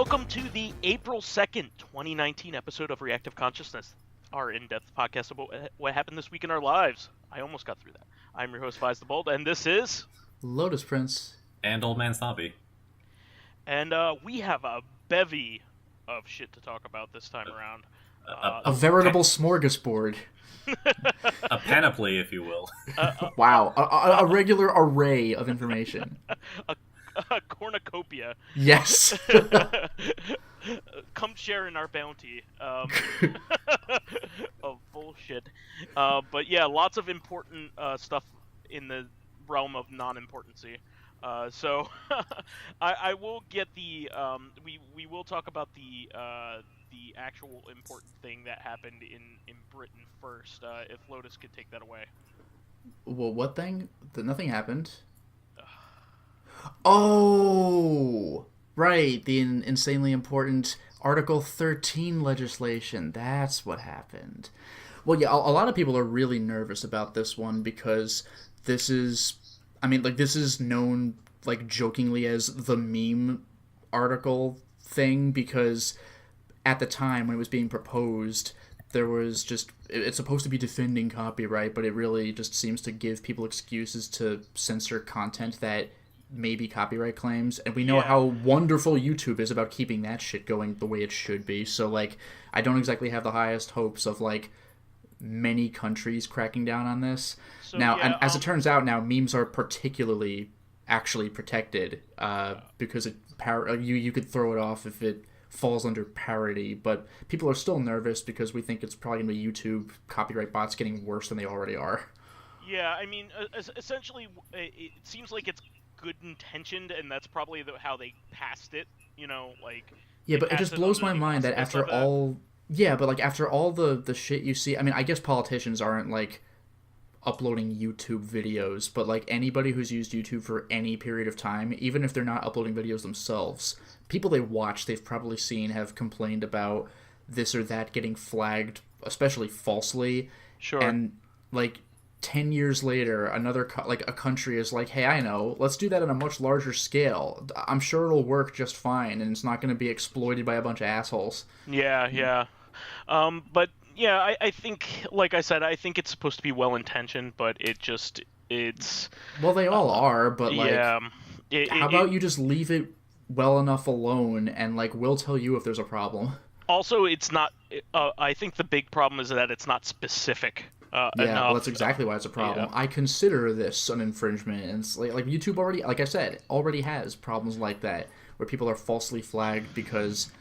Welcome to the April 2nd, 2019 episode of Reactive Consciousness, our in-depth podcast about what happened this week in our lives. I almost got through that. I'm your host, vysethebold, and this is... Lotus Prince. And OldManStompy. And we have a bevy of shit to talk about this time around. A veritable smorgasbord. A panoply, if you will. Wow, a regular array of information. A cornucopia. Yes. Come share in our bounty. Oh, bullshit. But yeah, lots of important stuff in the realm of non-importancy. So I will get the we will talk about the actual important thing that happened in Britain first. If Lotus could take that away. Well, what thing? Nothing happened. Oh, right. The insanely important Article 13 legislation. That's what happened. Well, yeah, a lot of people are really nervous about this one because this is known, like, jokingly as the meme article thing because at the time when it was being proposed, there was just, it's supposed to be defending copyright, but it really just seems to give people excuses to censor content that may be copyright claims, and we know how wonderful YouTube is about keeping that shit going the way it should be, so, like, I don't exactly have the highest hopes of, like, many countries cracking down on this. So, now, and as it turns out now, memes are particularly actually protected, because you could throw it off if it falls under parody, but people are still nervous because we think it's probably going to be YouTube copyright bots getting worse than they already are. Yeah, I mean, essentially, it seems like it's good intentioned, and that's probably how they passed it, you know, like... Yeah, but it just blows my mind that after all... Yeah, but, like, after all the shit you see... I mean, I guess politicians aren't, like, uploading YouTube videos, but, like, anybody who's used YouTube for any period of time, even if they're not uploading videos themselves, people they watch, they've probably seen, have complained about this or that getting flagged, especially falsely. Sure. And, like... 10 years later, a country is like, hey, I know, let's do that on a much larger scale. I'm sure it'll work just fine, and it's not going to be exploited by a bunch of assholes. Yeah. But, yeah, I think, like I said, I think it's supposed to be well-intentioned, but it's... Well, they all are, but, like, yeah, how about you just leave it well enough alone, and, like, we'll tell you if there's a problem. Also, it's not... I think the big problem is that it's not specific. Well, that's exactly why it's a problem. Yeah. I consider this an infringement, and it's like YouTube already, like I said, already has problems like that, where people are falsely flagged because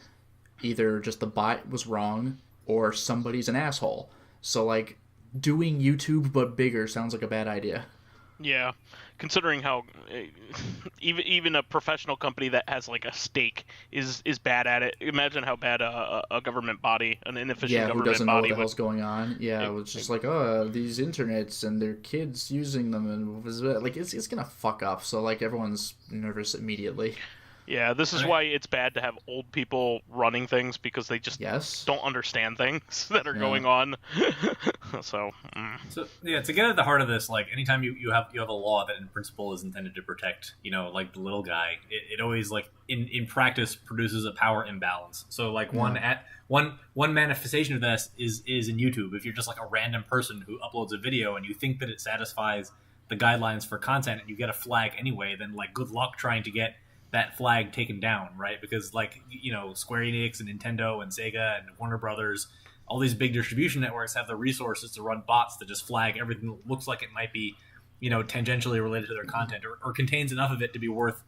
either just the bot was wrong, or somebody's an asshole. So, like, doing YouTube but bigger sounds like a bad idea. Yeah, considering how even a professional company that has, like, a stake is bad at it. Imagine how bad a government body, an inefficient government body... Yeah, who doesn't know what the hell's going on. Yeah, it's just like, these internets and their kids using them, and, like, it's gonna fuck up, so, like, everyone's nervous immediately. Yeah, this is why it's bad to have old people running things, because they just don't understand things that are going on. So yeah, to get at the heart of this, like, anytime you have a law that in principle is intended to protect, you know, like, the little guy, it always, like, in practice produces a power imbalance. So, like, one manifestation of this is in YouTube. If you're just, like, a random person who uploads a video and you think that it satisfies the guidelines for content and you get a flag anyway, then, like, good luck trying to get that flag taken down, right? Because, like, you know, Square Enix and Nintendo and Sega and Warner Brothers, all these big distribution networks have the resources to run bots that just flag everything that looks like it might be, you know, tangentially related to their content or contains enough of it to be worth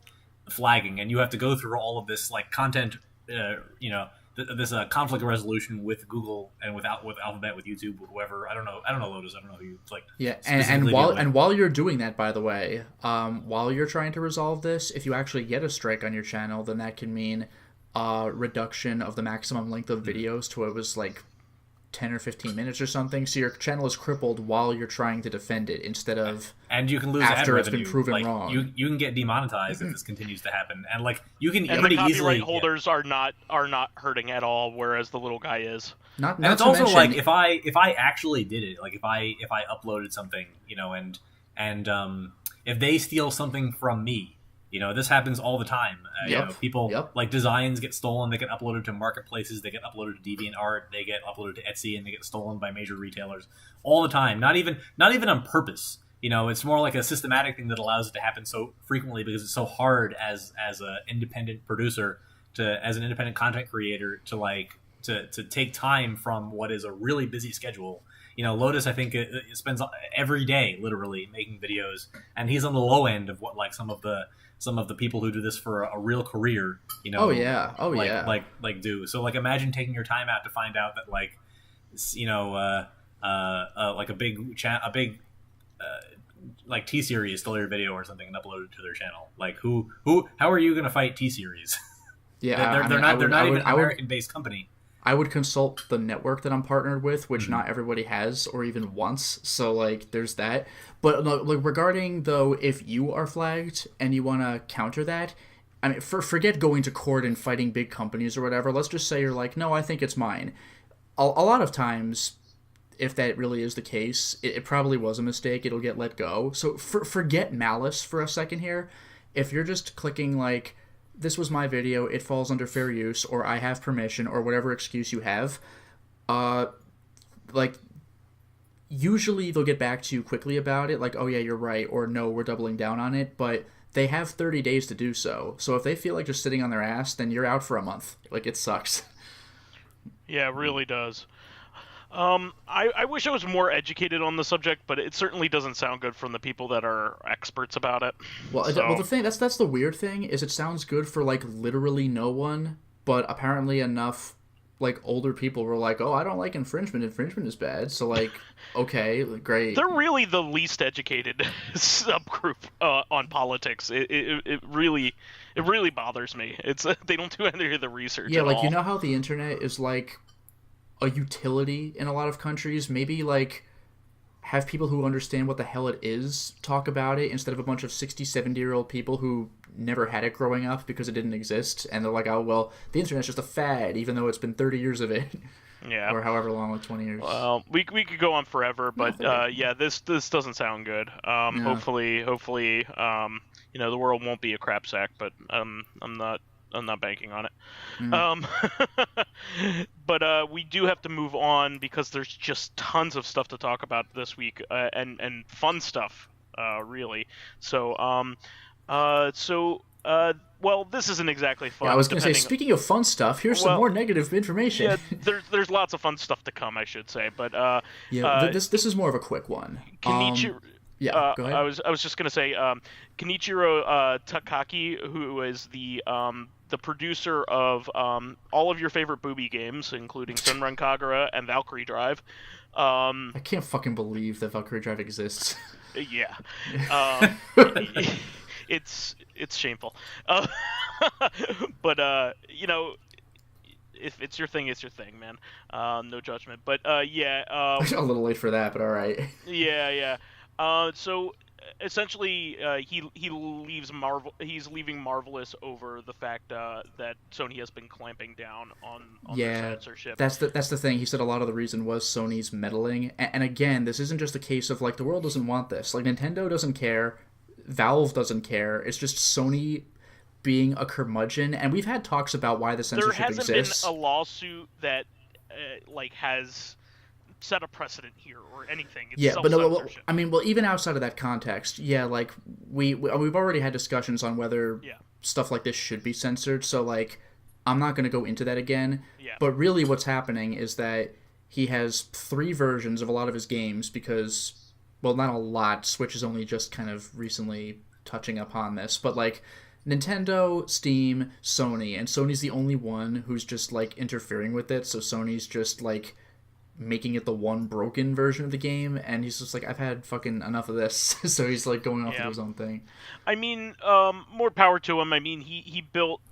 flagging. And you have to go through all of this, like, content, you know, this conflict resolution with Google and with Alphabet, with YouTube, with whoever. I don't know Lotus. I don't know who you like. Yeah, and while you're doing that, by the way, while you're trying to resolve this, if you actually get a strike on your channel, then that can mean reduction of the maximum length of videos to it was like 10 or 15 minutes or something, so your channel is crippled while you're trying to defend it instead of and you can lose after ad it's revenue. Been proven like, wrong. You can get demonetized if this continues to happen, and like you can and pretty the easily holders are not hurting at all, whereas the little guy is. And it's also mention, like if I actually did it, like if I uploaded something, you know, and if they steal something from me, This happens all the time. People Yep. like designs get stolen, they get uploaded to marketplaces, they get uploaded to DeviantArt, they get uploaded to Etsy, and they get stolen by major retailers all the time. Not even on purpose. It's more like a systematic thing that allows it to happen so frequently because it's so hard as an independent producer as an independent content creator to take time from what is a really busy schedule. Lotus, I think, it spends every day literally making videos, and he's on the low end of what like some of the people who do this for a real career, do. So like imagine taking your time out to find out that like like a big like T-Series stole your video or something and uploaded it to their channel. Like how are you going to fight T-Series? Yeah, they're not even an American-based company. I would consult the network that I'm partnered with, which not everybody has or even wants. So, like, there's that. But, like, regarding, though, if you are flagged and you want to counter that, I mean, forget going to court and fighting big companies or whatever. Let's just say you're like, no, I think it's mine. A lot of times, if that really is the case, it probably was a mistake. It'll get let go. So, forget malice for a second here. If you're just clicking, like, this was my video, it falls under fair use, or I have permission, or whatever excuse you have, like, usually they'll get back to you quickly about it, like, oh yeah, you're right, or no, we're doubling down on it, but they have 30 days to do so. So if they feel like just sitting on their ass, then you're out for a month. Like, it sucks. Yeah, it really does. I wish I was more educated on the subject, but it certainly doesn't sound good from the people that are experts about it. Well, the thing that's the weird thing is it sounds good for like literally no one, but apparently enough like older people were like, "Oh, I don't like infringement. Infringement is bad." So like, okay, great. They're really the least educated subgroup on politics. It really bothers me. It's they don't do any of the research. Yeah, at like all. You know how the internet is like a utility in a lot of countries. Maybe like have people who understand what the hell it is talk about it instead of a bunch of 60, 70-year-old people who never had it growing up because it didn't exist, and they're like, oh well, the internet's just a fad even though it's been 30 years of it. Yeah, or however long, like 20 years. Well, we could go on forever, but yeah, this doesn't sound good. Hopefully the world won't be a crap sack, but I'm not banking on it. But we do have to move on because there's just tons of stuff to talk about this week, and fun stuff, really. So, well, this isn't exactly fun. Yeah, I was going to say, speaking of fun stuff, here's some more negative information. Yeah, there's lots of fun stuff to come, I should say. But this is more of a quick one. Kenichiro, go ahead. I was just going to say, Kenichiro Takaki, who is the producer of all of your favorite booby games, including Sunrun Kagura and Valkyrie Drive. I can't fucking believe that Valkyrie Drive exists. Yeah. It's shameful. But if it's your thing, it's your thing, man. No judgment. But yeah. A little late for that, but all right. Yeah. So essentially, he leaves Marvel. He's leaving Marvelous over the fact that Sony has been clamping down on their censorship. That's the thing. He said a lot of the reason was Sony's meddling. And again, this isn't just a case of like the world doesn't want this. Like Nintendo doesn't care, Valve doesn't care. It's just Sony being a curmudgeon. And we've had talks about why the censorship exists. There hasn't been a lawsuit that has set a precedent here or anything. It's but no, I mean, even outside of that context, like we've already had discussions on whether stuff like this should be censored. So like, I'm not going to go into that again. Yeah. But really, what's happening is that he has 3 versions of a lot of his games because, well, not a lot. Switch is only just kind of recently touching upon this, but like Nintendo, Steam, Sony, and Sony's the only one who's just like interfering with it. So Sony's just like making it the one broken version of the game, and he's just like, I've had fucking enough of this. So he's like going off to his own thing. I mean, more power to him. I mean, he built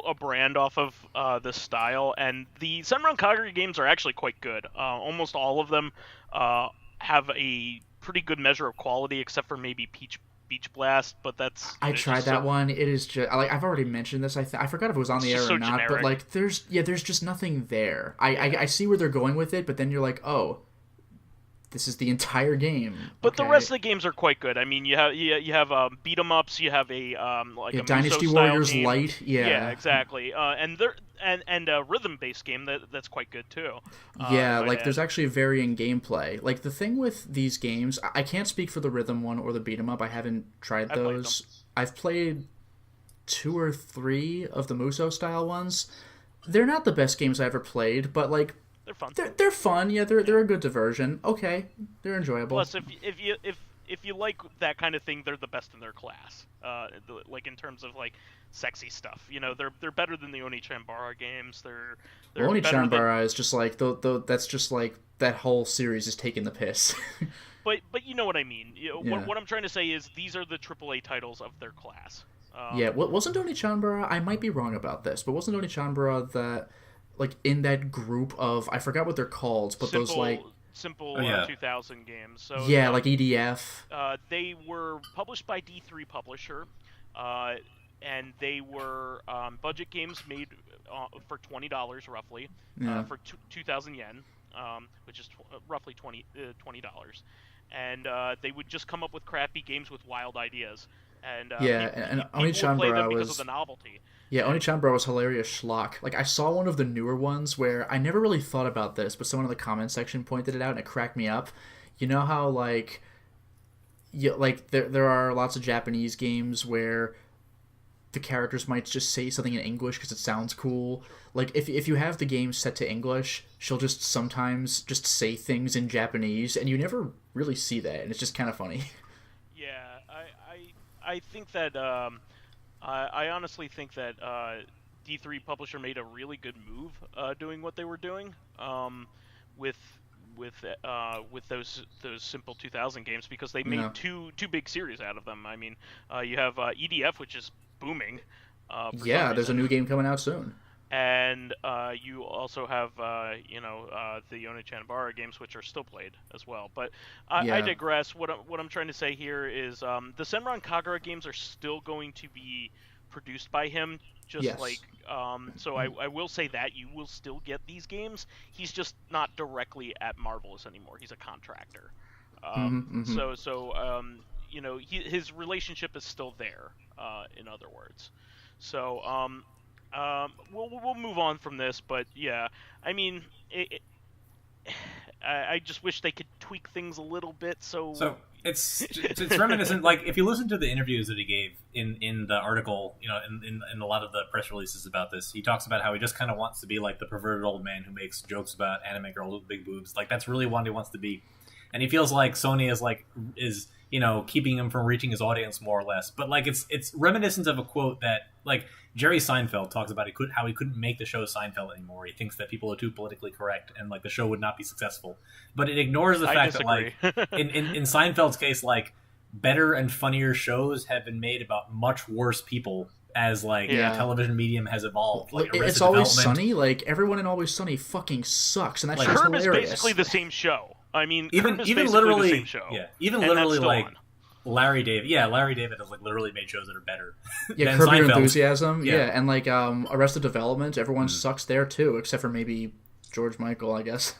a brand off of this style, and the Sunrun Kagura games are actually quite good. Almost all of them have a pretty good measure of quality, except for maybe Beach Blast, but that's... I tried that one. It is just... like, I've already mentioned this. I forgot if it was on the air or not, generic. But like, there's just nothing there. I see where they're going with it, but then you're like, oh, this is the entire game. But the Okay. rest of the games are quite good. I mean, you have beat 'em ups. You have a like Yeah, a Dynasty Musou style Warriors game. Light. Yeah. Yeah, exactly. And a rhythm-based game that's quite good too. Yeah, might like add. there's actually varying gameplay. Like the thing with these games, I can't speak for the rhythm one or the beat 'em up. I haven't tried played those. I've played 2 or 3 of the Musou style ones. They're not the best games I ever played, but like They're fun. they're fun. Yeah, they're a good diversion. Okay, they're enjoyable. Plus, if you like that kind of thing, they're the best in their class. Like in terms of like sexy stuff, you know, they're better than the Oni-Chanbara games. They're Oni better than- Chanbara is just like that's just like that whole series is taking the piss. But you know what I mean. Yeah. What I'm trying to say is these are the AAA titles of their class. Yeah, wasn't Oni Chanbara? I might be wrong about this, but wasn't Oni Chanbara that like in that group of I forgot what they're called, but those like simple 2000 games. So yeah, like EDF. They were published by D3 Publisher, and they were budget games made for $20 roughly, Yeah. for 2,000 yen, which is roughly $20. And they would just come up with crappy games with wild ideas. And Yeah, and Oni people would play them Chanbara because was of the novelty. yeah, Oni Chanbara was hilarious schlock. Like I saw one of the newer ones where I never really thought about this, but someone in the comment section pointed it out and it cracked me up. You know how like there are lots of Japanese games where the characters might just say something in English because it sounds cool. Like if you have the game set to English, she'll just sometimes just say things in Japanese, and you never really see that, and it's just kind of funny. Yeah, I think that I honestly think that D3 Publisher made a really good move doing what they were doing with those simple 2000 games, because they made two big series out of them. I mean, you have EDF, which is booming. Yeah, there's a new game coming out soon. And you also have, the Oni-Chanbara games, which are still played as well. But I digress. What I'm trying to say here is the Senran Kagura games are still going to be produced by him. Yes. So I will say that you will still get these games. He's just not directly at Marvelous anymore. He's a contractor. So his relationship is still there. In other words, so we'll move on from this. But yeah, I mean, I just wish they could tweak things a little bit. So it's reminiscent. Like if you listen to the interviews that he gave in the article, in a lot of the press releases about this, he talks about how he just kind of wants to be like the perverted old man who makes jokes about anime girls with big boobs. Like that's really what he wants to be, and he feels like Sony is keeping him from reaching his audience more or less. But like it's reminiscent of a quote that like Jerry Seinfeld talks about how he couldn't make the show Seinfeld anymore. He thinks that people are too politically correct and like the show would not be successful. But it ignores the fact that like in Seinfeld's case, like better and funnier shows have been made about much worse people as like the television medium has evolved. Like it's Always Sunny. Like everyone in Always Sunny fucking sucks, and that show's Curb hilarious. is basically the same show. I mean, even literally the same show. Yeah, even literally like on. Larry David has like literally made shows that are better. Yeah, than Curb Your Seinfeld. Enthusiasm. Yeah, and like Arrested Development, everyone sucks there too, except for maybe George Michael, I guess.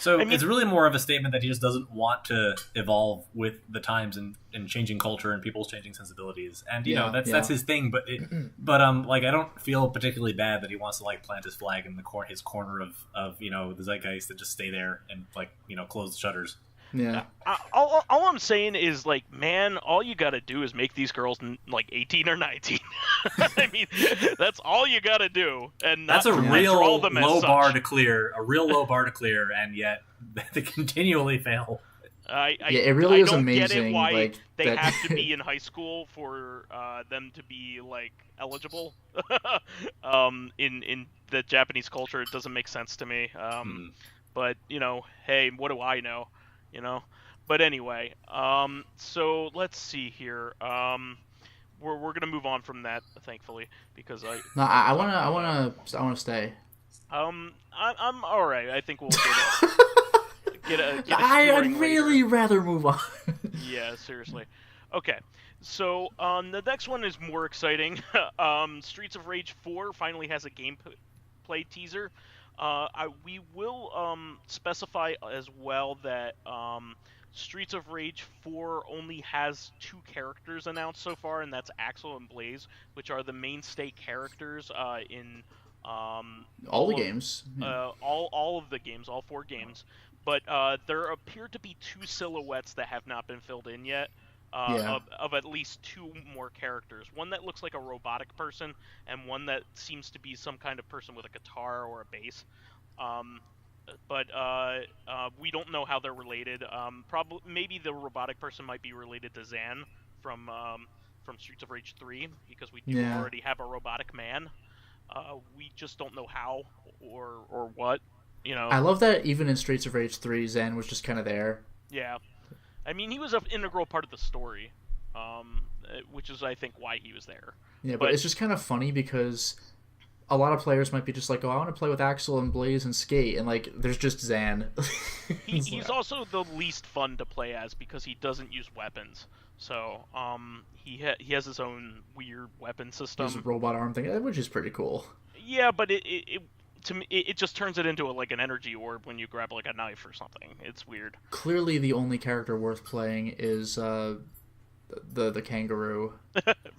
So it's really more of a statement that he just doesn't want to evolve with the times and changing culture and people's changing sensibilities. And that's his thing. But like I don't feel particularly bad that he wants to like plant his flag in his corner of the zeitgeist and just stay there and like close the shutters. Yeah. All I'm saying is, like, man, all you gotta do is make these girls like 18 or 19. I mean, that's all you gotta do, and that's a real low bar to clear. A real low bar to clear, and yet they continually fail. It really is amazing. Get it why like, they have to be in high school for them to be like eligible. In the Japanese culture, it doesn't make sense to me. But hey, what do I know? But anyway, so let's see here. We're gonna move on from that, thankfully, because I wanna stay. I'm all right. I think we'll get a I'd really rather move on. Yeah, seriously. Okay, so the next one is more exciting. Streets of Rage 4 finally has a gameplay teaser. We will specify as well that Streets of Rage 4 only has 2 characters announced so far, and that's Axel and Blaze, which are the mainstay characters in All the games. Yeah. all of the games, all 4 games. But there appear to be 2 silhouettes that have not been filled in yet. Yeah. Of at least 2 more characters. One that looks like a robotic person, and one that seems to be some kind of person with a guitar or a bass. Um, but we don't know how they're related. Probably, maybe the robotic person might be related to Zan from Streets of Rage 3, because we do Yeah. already have a robotic man. We just don't know how or what. I love that even in Streets of Rage 3, Zen was just kind of there. Yeah. I mean, he was an integral part of the story, which is, I think, why he was there. Yeah, but it's just kind of funny because a lot of players might be just like, oh, I want to play with Axel and Blaze and skate, and like, there's just Zan. He's also the least fun to play as because he doesn't use weapons. So, he has his own weird weapon system. His robot arm thing, which is pretty cool. Yeah, but to me, it just turns it into like an energy orb when you grab like a knife or something. It's weird. Clearly, the only character worth playing is the kangaroo.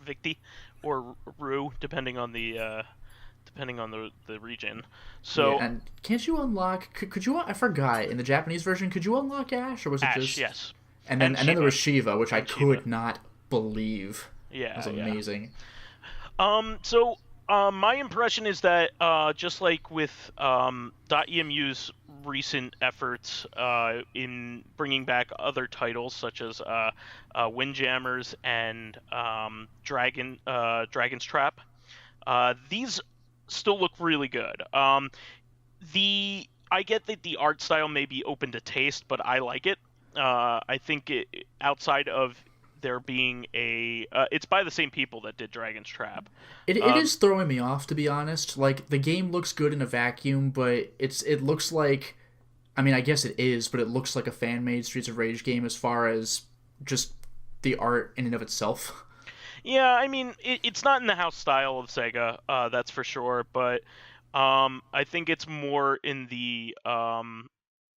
Victy or Rue, depending on the region. So yeah, and can't you unlock? Could you? I forgot. In the Japanese version, could you unlock Ash, or was it Ash, just? Yes. And then there was Shiva, which I could Shiva. not believe. Yeah, It was amazing. So my impression is that just like with .emu's recent efforts in bringing back other titles such as Windjammers and Dragon's Trap, these still look really good. I get that the art style may be open to taste, but I like it. I think outside of there being it's by the same people that did Dragon's Trap. It is throwing me off, to be honest. Like, the game looks good in a vacuum, but it looks like, I mean, I guess it is, but it looks like a fan-made Streets of Rage game as far as just the art in and of itself. Yeah, I mean, it's not in the house style of Sega, that's for sure, but I think it's more in the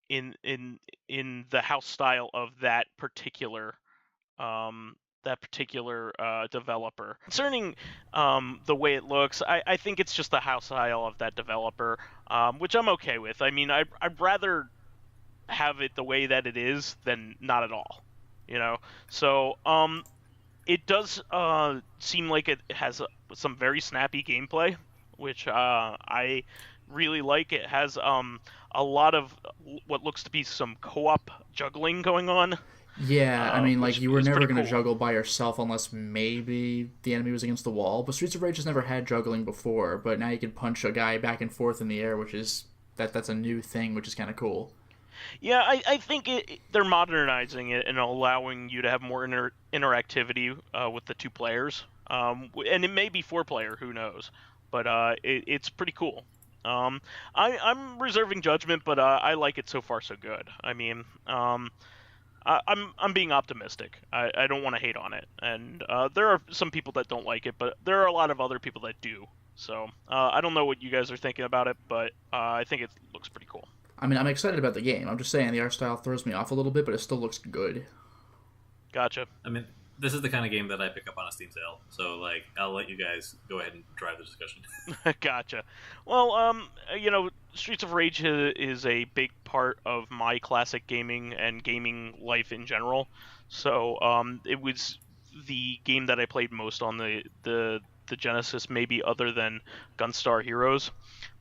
in the house style of that particular developer. Concerning the way it looks, I think it's just the house style of that developer, which I'm okay with. I mean, I'd rather have it the way that it is than not at all, So it does seem like it has some very snappy gameplay, which I really like. It has a lot of what looks to be some co-op juggling going on. Yeah, I mean, like, you were never going to cool. juggle by yourself unless maybe the enemy was against the wall. But Streets of Rage has never had juggling before, but now you can punch a guy back and forth in the air, which is that's a new thing, which is kind of cool. Yeah, I think they're modernizing it and allowing you to have more interactivity with the 2 players. And it may be 4-player, who knows? But it's pretty cool. I'm reserving judgment, but I like it so far so good. I mean, I'm being optimistic. I don't want to hate on it, and there are some people that don't like it, but there are a lot of other people that do. So I don't know what you guys are thinking about it, but I think it looks pretty cool. I mean, I'm excited about the game. I'm just saying the art style throws me off a little bit, but it still looks good. Gotcha. I mean, this is the kind of game that I pick up on a Steam sale, so like I'll let you guys go ahead and drive the discussion. Gotcha. Well, Streets of Rage is a big part of my classic gaming and gaming life in general. So it was the game that I played most on the Genesis, maybe other than Gunstar Heroes.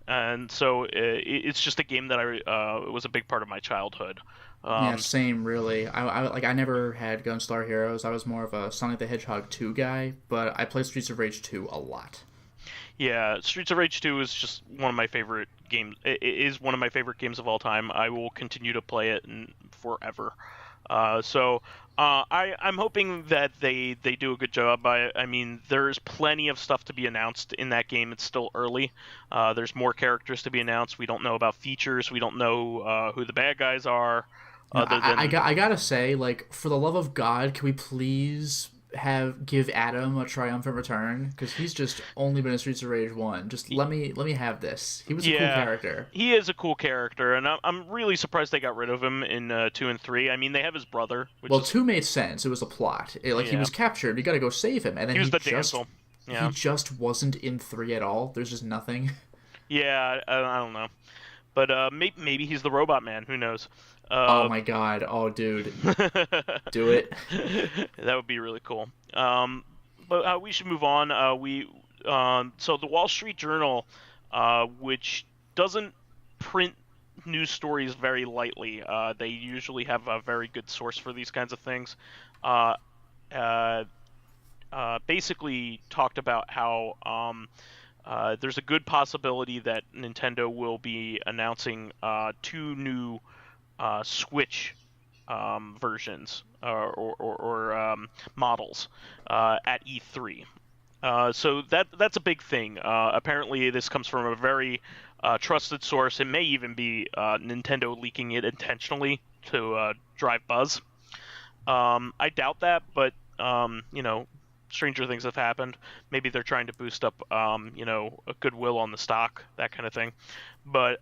And so it's just a game that it was a big part of my childhood. Yeah, same, really. I never had Gunstar Heroes. I was more of a Sonic the Hedgehog 2 guy, but I played Streets of Rage 2 a lot. Yeah, Streets of Rage 2 is just one of my favorite games. It is one of my favorite games of all time. I will continue to play it forever. I'm hoping that they do a good job. I mean, there's plenty of stuff to be announced in that game. It's still early. There's more characters to be announced. We don't know about features. We don't know who the bad guys are. I gotta say, like, for the love of God, can we please give Adam a triumphant return, because he's just only been in Streets of Rage 1. Just let me have this. He was a cool character. He is a cool character, and I'm really surprised they got rid of him in 2 and 3. I mean, they have his brother. Well, 2 made sense. It was a plot. He was captured. You got to go save him, and then he was the damsel. Yeah. He just wasn't in 3 at all. There's just nothing. Yeah, I don't know, but maybe he's the Robot Man. Who knows? Oh my god! Oh, dude, do it. That would be really cool. But we should move on. So the Wall Street Journal, which doesn't print news stories very lightly. They usually have a very good source for these kinds of things. Basically talked about how there's a good possibility that Nintendo will be announcing 2 new Switch versions or models at E3. So that's a big thing. Apparently, this comes from a very trusted source. It may even be Nintendo leaking it intentionally to drive buzz. I doubt that, but stranger things have happened. Maybe they're trying to boost up, a goodwill on the stock, that kind of thing. But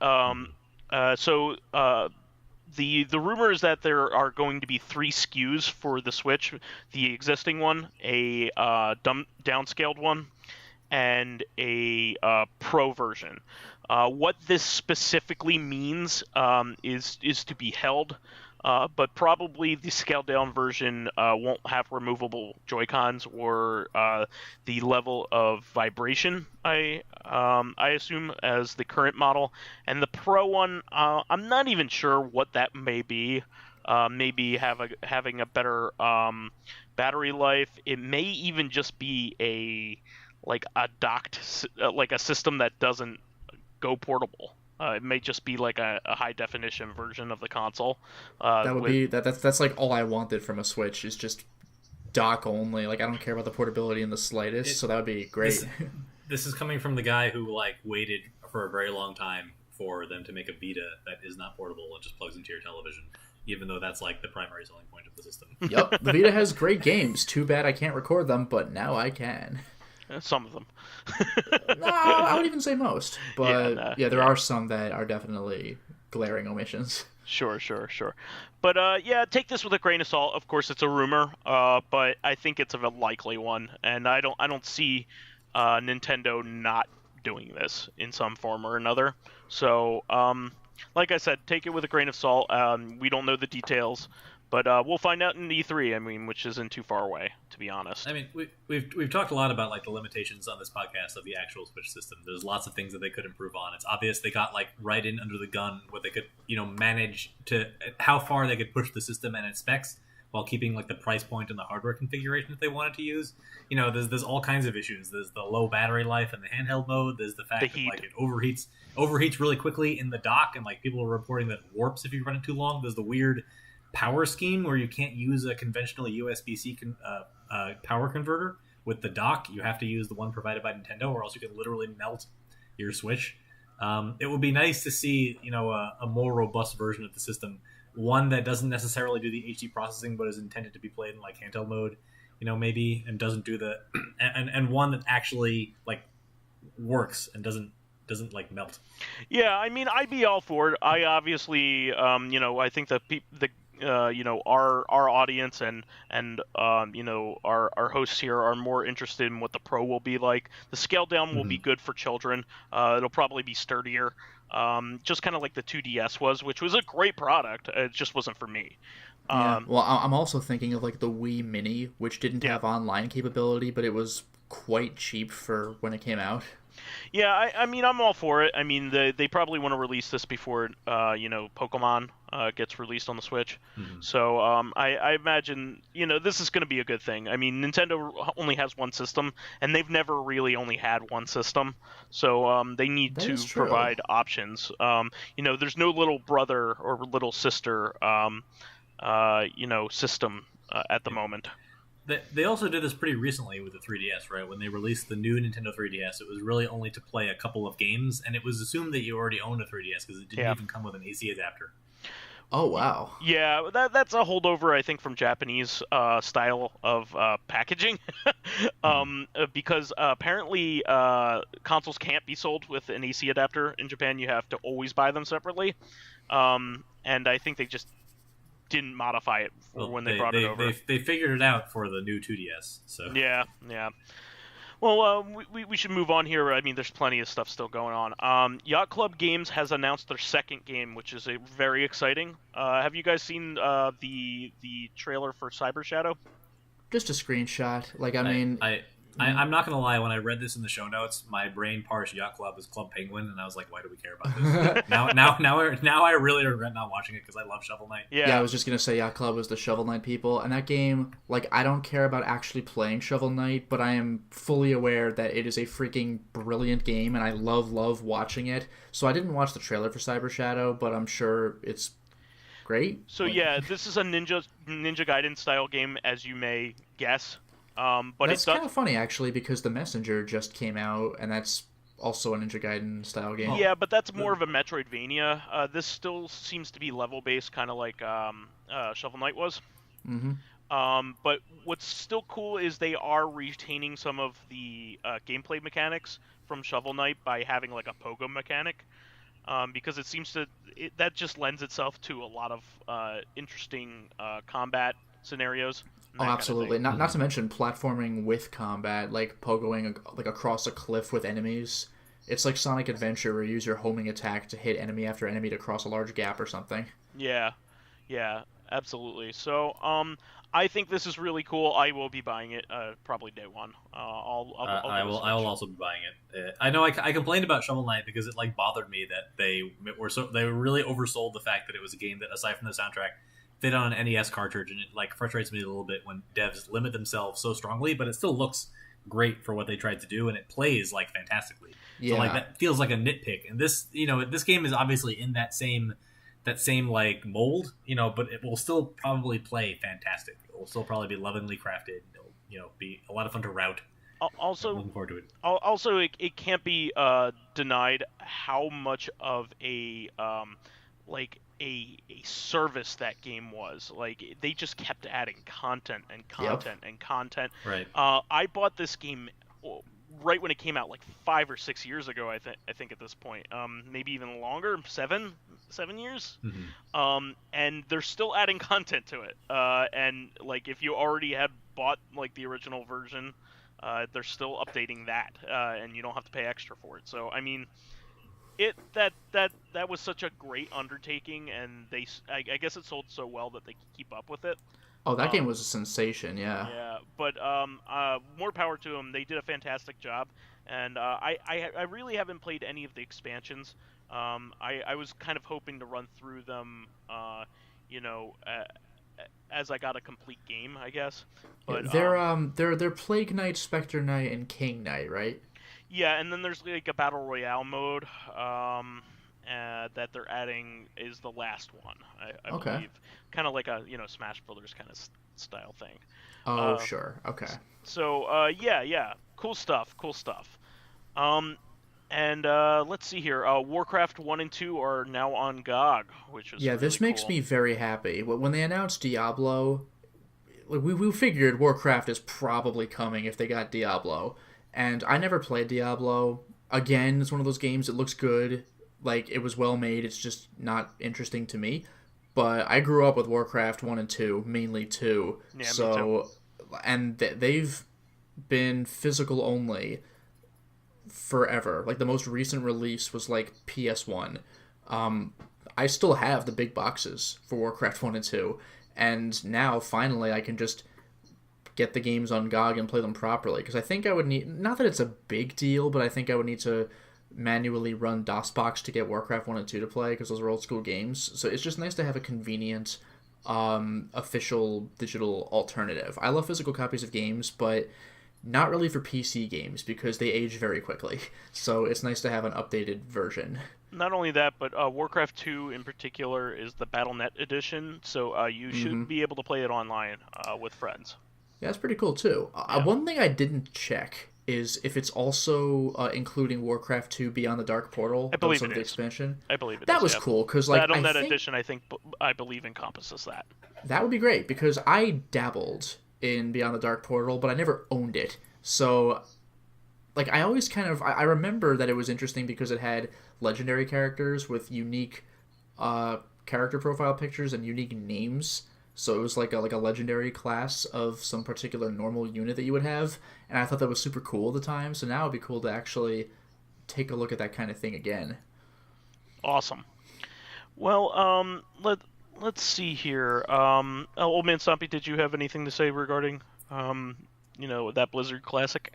the rumor is that there are going to be 3 SKUs for the Switch: the existing one, a downscaled one, and a Pro version. What this specifically means is to be held. But probably the scaled down version won't have removable Joy-Cons or the level of vibration, I assume, as the current model. And the Pro one, I'm not even sure what that may be. Maybe having a better battery life. It may even just be a docked, like a system that doesn't go portable. It may just be like a high definition version of the console. That's like all I wanted from a Switch, is just dock only. Like, I don't care about the portability in the slightest, so that would be great. This is coming from the guy who waited for a very long time for them to make a Vita that is not portable and just plugs into your television, even though that's the primary selling point of the system. Yep, the Vita has great games. Too bad I can't record them, but now I can. Some of them. No, I would even say most. But there are some that are definitely glaring omissions. Sure. But take this with a grain of salt. Of course, it's a rumor, but I think it's a likely one, and I don't see Nintendo not doing this in some form or another. So, like I said, take it with a grain of salt. We don't know the details. But we'll find out in E3, which isn't too far away, to be honest. We've talked a lot about the limitations on this podcast of the actual Switch system. There's lots of things that they could improve on. It's obvious they got right in under the gun what they could manage to, how far they could push the system and its specs while keeping the price point and the hardware configuration that they wanted to use. There's all kinds of issues. There's the low battery life in the handheld mode. There's the fact that it overheats really quickly in the dock, and people are reporting that it warps if you run it too long. There's the weird power scheme where you can't use a conventional USB-C power converter with the dock. You have to use the one provided by Nintendo, or else you can literally melt your Switch. It would be nice to see a more robust version of the system, one that doesn't necessarily do the HD processing but is intended to be played in handheld mode, maybe, and doesn't do the and one that actually works and doesn't melt. Yeah, I'd be all for it. I obviously I think the our audience and our hosts here are more interested in what the Pro will be like. The scale down will be good for children. It'll probably be sturdier, just kind of like the 2DS was, which was a great product. It just wasn't for me. Well, I'm also thinking of the Wii Mini, which didn't have online capability, but it was quite cheap for when it came out. Yeah, I'm all for it. They probably want to release this before, Pokemon gets released on the Switch. Mm-hmm. So I imagine, this is going to be a good thing. Nintendo only has one system, and they've never really only had one system. So they need to provide options. There's no little brother or little sister, system at the moment. They also did this pretty recently with the 3DS, right? When they released the new Nintendo 3DS, it was really only to play a couple of games, and it was assumed that you already owned a 3DS because it didn't even come with an AC adapter. Oh wow. Yeah, that's a holdover, I think, from Japanese style of packaging, because apparently consoles can't be sold with an AC adapter in Japan. You have to always buy them separately, and I think they just didn't modify it for Well, when they brought it over. they figured it out for the new 2DS. So Yeah, yeah. Well, we should move on here. I mean, there's plenty of stuff still going on. Yacht Club Games has announced their second game, which is a very exciting. Have you guys seen the trailer for Cyber Shadow? Just a screenshot. Like I I, mean, I, I'm not gonna lie. When I read this in the show notes, my brain parsed Yacht Club as Club Penguin, and I was like, "Why do we care about this?" now I really regret not watching it because I love Shovel Knight. yeah, I was just gonna say Yacht Club was the Shovel Knight people, and that game, like, I don't care about actually playing Shovel Knight, but I am fully aware that it is a freaking brilliant game, and I love watching it. So I didn't watch the trailer for Cyber Shadow, but I'm sure it's great. So yeah, this is a Ninja Gaiden style game, as you may guess. But That's it does. kind of funny actually, because The Messenger just came out, and that's also a Ninja Gaiden style game. Yeah, but that's more of a Metroidvania. This still seems to be level based, kind of like Shovel Knight was. Mm-hmm. But what's still cool is they are retaining some of the gameplay mechanics from Shovel Knight by having like a pogo mechanic, because it seems that just lends itself to a lot of interesting combat scenarios. Oh, absolutely. Not to mention platforming with combat, like pogoing like across a cliff with enemies. It's like Sonic Adventure, where you use your homing attack to hit enemy after enemy to cross a large gap or something. Yeah, yeah, absolutely. So, I think this is really cool. I will be buying it probably day one. I will also be buying it. I know I complained about Shovel Knight because it like bothered me that they really oversold the fact that it was a game that, aside from the soundtrack, fit on an NES cartridge, and it like frustrates me a little bit when devs limit themselves so strongly, but it still looks great for what they tried to do, and it plays like fantastically. Yeah. So like that feels like a nitpick, and this this game is obviously in that same like mold, but it will still probably play fantastic. It will still probably be lovingly crafted. It'll be a lot of fun to route. Also, I'm looking forward to it. Also, it can't be denied how much of a like a service that game was. Like, they just kept adding content and content and content. Right. I bought this game right when it came out, like 5 or 6 years ago. I think at this point, maybe even longer, 7 years. Mm-hmm. And they're still adding content to it. And like, if you already had bought like the original version, they're still updating that, and you don't have to pay extra for it. So I mean, that was such a great undertaking, and I guess it sold so well that they keep up with it. Oh, that game was a sensation, yeah. Yeah, but more power to them. They did a fantastic job, and I really haven't played any of the expansions. I was kind of hoping to run through them, as I got a complete game, I guess. But they're Plague Knight, Spectre Knight, and King Knight, right? Yeah, and then there's like a battle royale mode that they're adding is the last one, I believe, kind of like a Smash Brothers kind of style thing. Oh, sure, okay. So yeah, cool stuff. And let's see here. Warcraft 1 and 2 are now on GOG, which is this really makes cool. me very happy. When they announced Diablo, we figured Warcraft is probably coming if they got Diablo. And I never played Diablo. Again, it's one of those games that looks good. Like, it was well made. It's just not interesting to me. But I grew up with Warcraft 1 and 2, mainly 2. Yeah, so, me too. And they've been physical only forever. Like, the most recent release was, like, PS1. I still have the big boxes for Warcraft 1 and 2. And now, finally, I can just get the games on GOG and play them properly, because I think I would need, not that it's a big deal, but I think I would need to manually run DOSBox to get Warcraft 1 and 2 to play, because those are old school games. So it's just nice to have a convenient official digital alternative. I love physical copies of games, but not really for PC games, because they age very quickly. So it's nice to have an updated version. Not only that, but Warcraft 2 in particular is the Battle.net edition, so you should be able to play it online with friends. Yeah, that's pretty cool too. Yeah. One thing I didn't check is if it's also including Warcraft 2 Beyond the Dark Portal, I believe some it of the is. expansion. I believe it that is, was yeah. cool because like Battle.net Edition, I believe encompasses that. That would be great because I dabbled in Beyond the Dark Portal, but I never owned it. So, like, I always kind of I remember that it was interesting because it had legendary characters with unique character profile pictures and unique names. So it was like a legendary class of some particular normal unit that you would have, and I thought that was super cool at the time. So now it'd be cool to actually take a look at that kind of thing again. Awesome. Well, let's see here. OldManStompy, did you have anything to say regarding that Blizzard classic?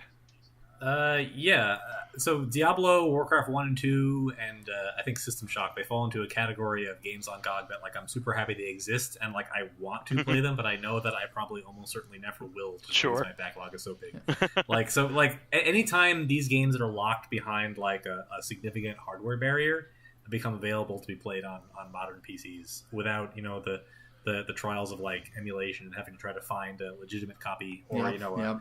Yeah. So Diablo, Warcraft 1 and 2, and I think System Shock, they fall into a category of games on GOG that, like, I'm super happy they exist, and, like, I want to play them, but I know that I probably almost certainly never will, just because my backlog is so big. Anytime these games that are locked behind, like, a significant hardware barrier become available to be played on modern PCs without, the trials of like emulation and having to try to find a legitimate copy or a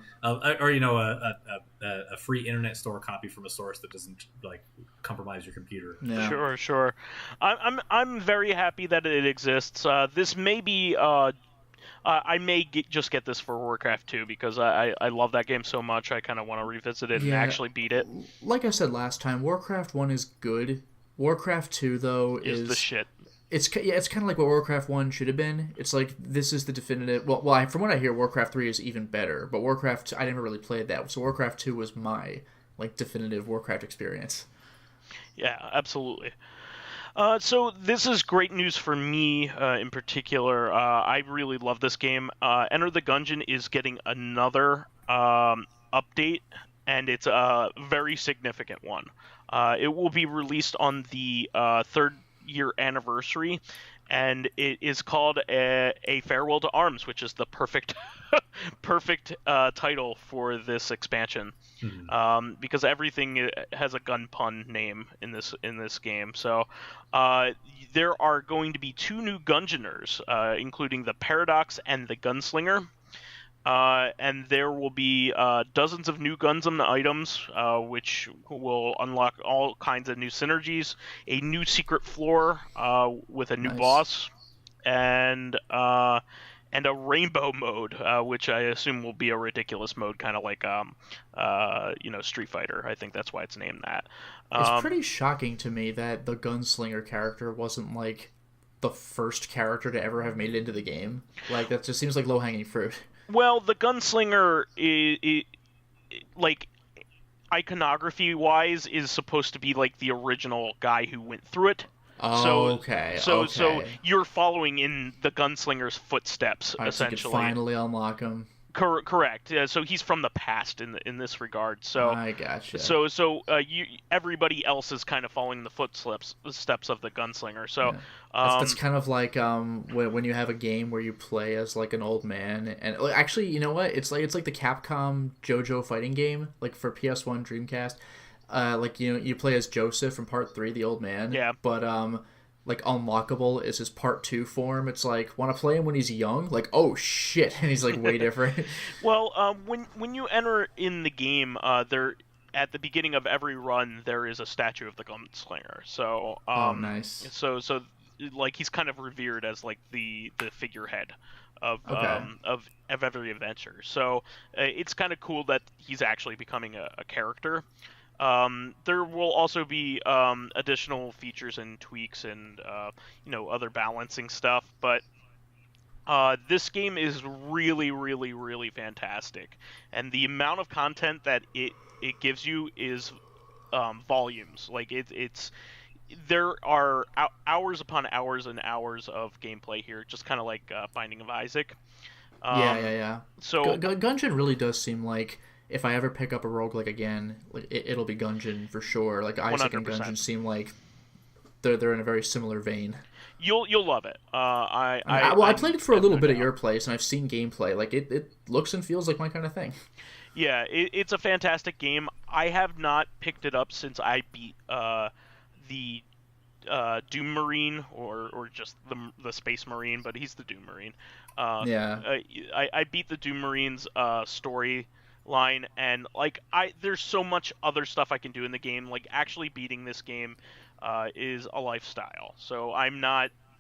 free internet store copy from a source that doesn't like compromise your computer. Yeah. Sure. I'm very happy that it exists. This may be I may just get this for Warcraft 2 because I love that game so much. I kind of want to revisit it and actually beat it. Like I said last time, Warcraft 1 is good. Warcraft 2 though is the shit. It's kind of like what Warcraft 1 should have been. It's like, this is the definitive... Well, from what I hear, Warcraft 3 is even better. But Warcraft... I never really played that. So Warcraft 2 was my, like, definitive Warcraft experience. Yeah, absolutely. So this is great news for me in particular. I really love this game. Enter the Gungeon is getting another update, and it's a very significant one. It will be released on the third year anniversary, and it is called a Farewell to Arms, which is the perfect title for this expansion. Because everything has a gun pun name in this game. So there are going to be 2 new Gungeoners, including the Paradox and the Gunslinger. And there will be dozens of new Gunsum items, which will unlock all kinds of new synergies, a new secret floor with a new boss, and a rainbow mode, which I assume will be a ridiculous mode, kind of like Street Fighter. I think that's why it's named that. It's pretty shocking to me that the Gunslinger character wasn't like the first character to ever have made it into the game. Like, that just seems like low-hanging fruit. Well, the Gunslinger, like, iconography-wise, is supposed to be, like, the original guy who went through it. Okay. So you're following in the Gunslinger's footsteps, essentially. So you can finally unlock him. Correct. So he's from the past in this regard. So I gotcha. Everybody else is kind of following the footsteps of the Gunslinger. So that's kind of like when you have a game where you play as like an old man, and actually, you know what? It's like the Capcom JoJo fighting game, like for PS1 Dreamcast. Like, you play as Joseph from Part 3, the old man. Yeah. But like, unlockable is his Part 2 form. It's like, want to play him when he's young? Like, oh shit, and he's like way different. Well, when you enter in the game, there at the beginning of every run there is a statue of the Gunslinger. So nice. So like, he's kind of revered as like the figurehead of every adventure. So it's kind of cool that he's actually becoming a character. There will also be additional features and tweaks and other balancing stuff, but this game is really, really, really fantastic, and the amount of content that it gives you is volumes. Like, there are hours upon hours and hours of gameplay here, just kind of like Binding of Isaac. Yeah. So Gungeon really does seem like, if I ever pick up a roguelike again, like it'll be Gungeon for sure. Like, Isaac 100%. And Gungeon seem like they're in a very similar vein. You'll love it. I played it for a little bit at your place, and I've seen gameplay. Like, it looks and feels like my kind of thing. Yeah, it's a fantastic game. I have not picked it up since I beat the Doom Marine, or just the Space Marine, but he's the Doom Marine. I beat the Doom Marine's story line, and like there's so much other stuff I can do in the game. Like actually beating this game is a lifestyle. So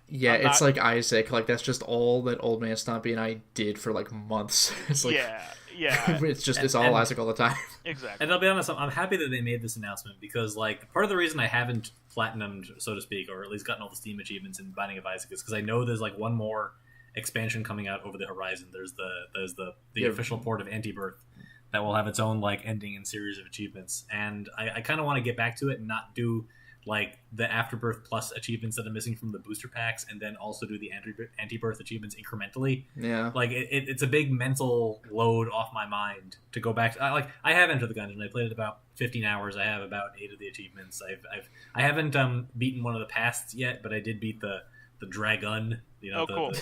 Yeah, I'm it's not. like Isaac. Like that's just all that OldManStompy and I did for like months. It's like Yeah, yeah, it's all Isaac all the time. exactly. And I'll be honest, I'm happy that they made this announcement because, like, part of the reason I haven't platinumed, so to speak, or at least gotten all the Steam achievements in Binding of Isaac is because I know there's like one more expansion coming out over the horizon. There's the Yeah. official port of Antibirth that will have its own like ending and series of achievements, and I kind of want to get back to it and not do like the Afterbirth Plus achievements that are missing from the booster packs, and then also do the Antibirth achievements incrementally. Yeah. Like it's a big mental load off my mind to go back to. I have Enter the Gungeon. I played it about 15 hours. I have about 8 of the achievements. I haven't beaten one of the pasts yet, but I did beat the Dragon. You know, Cool.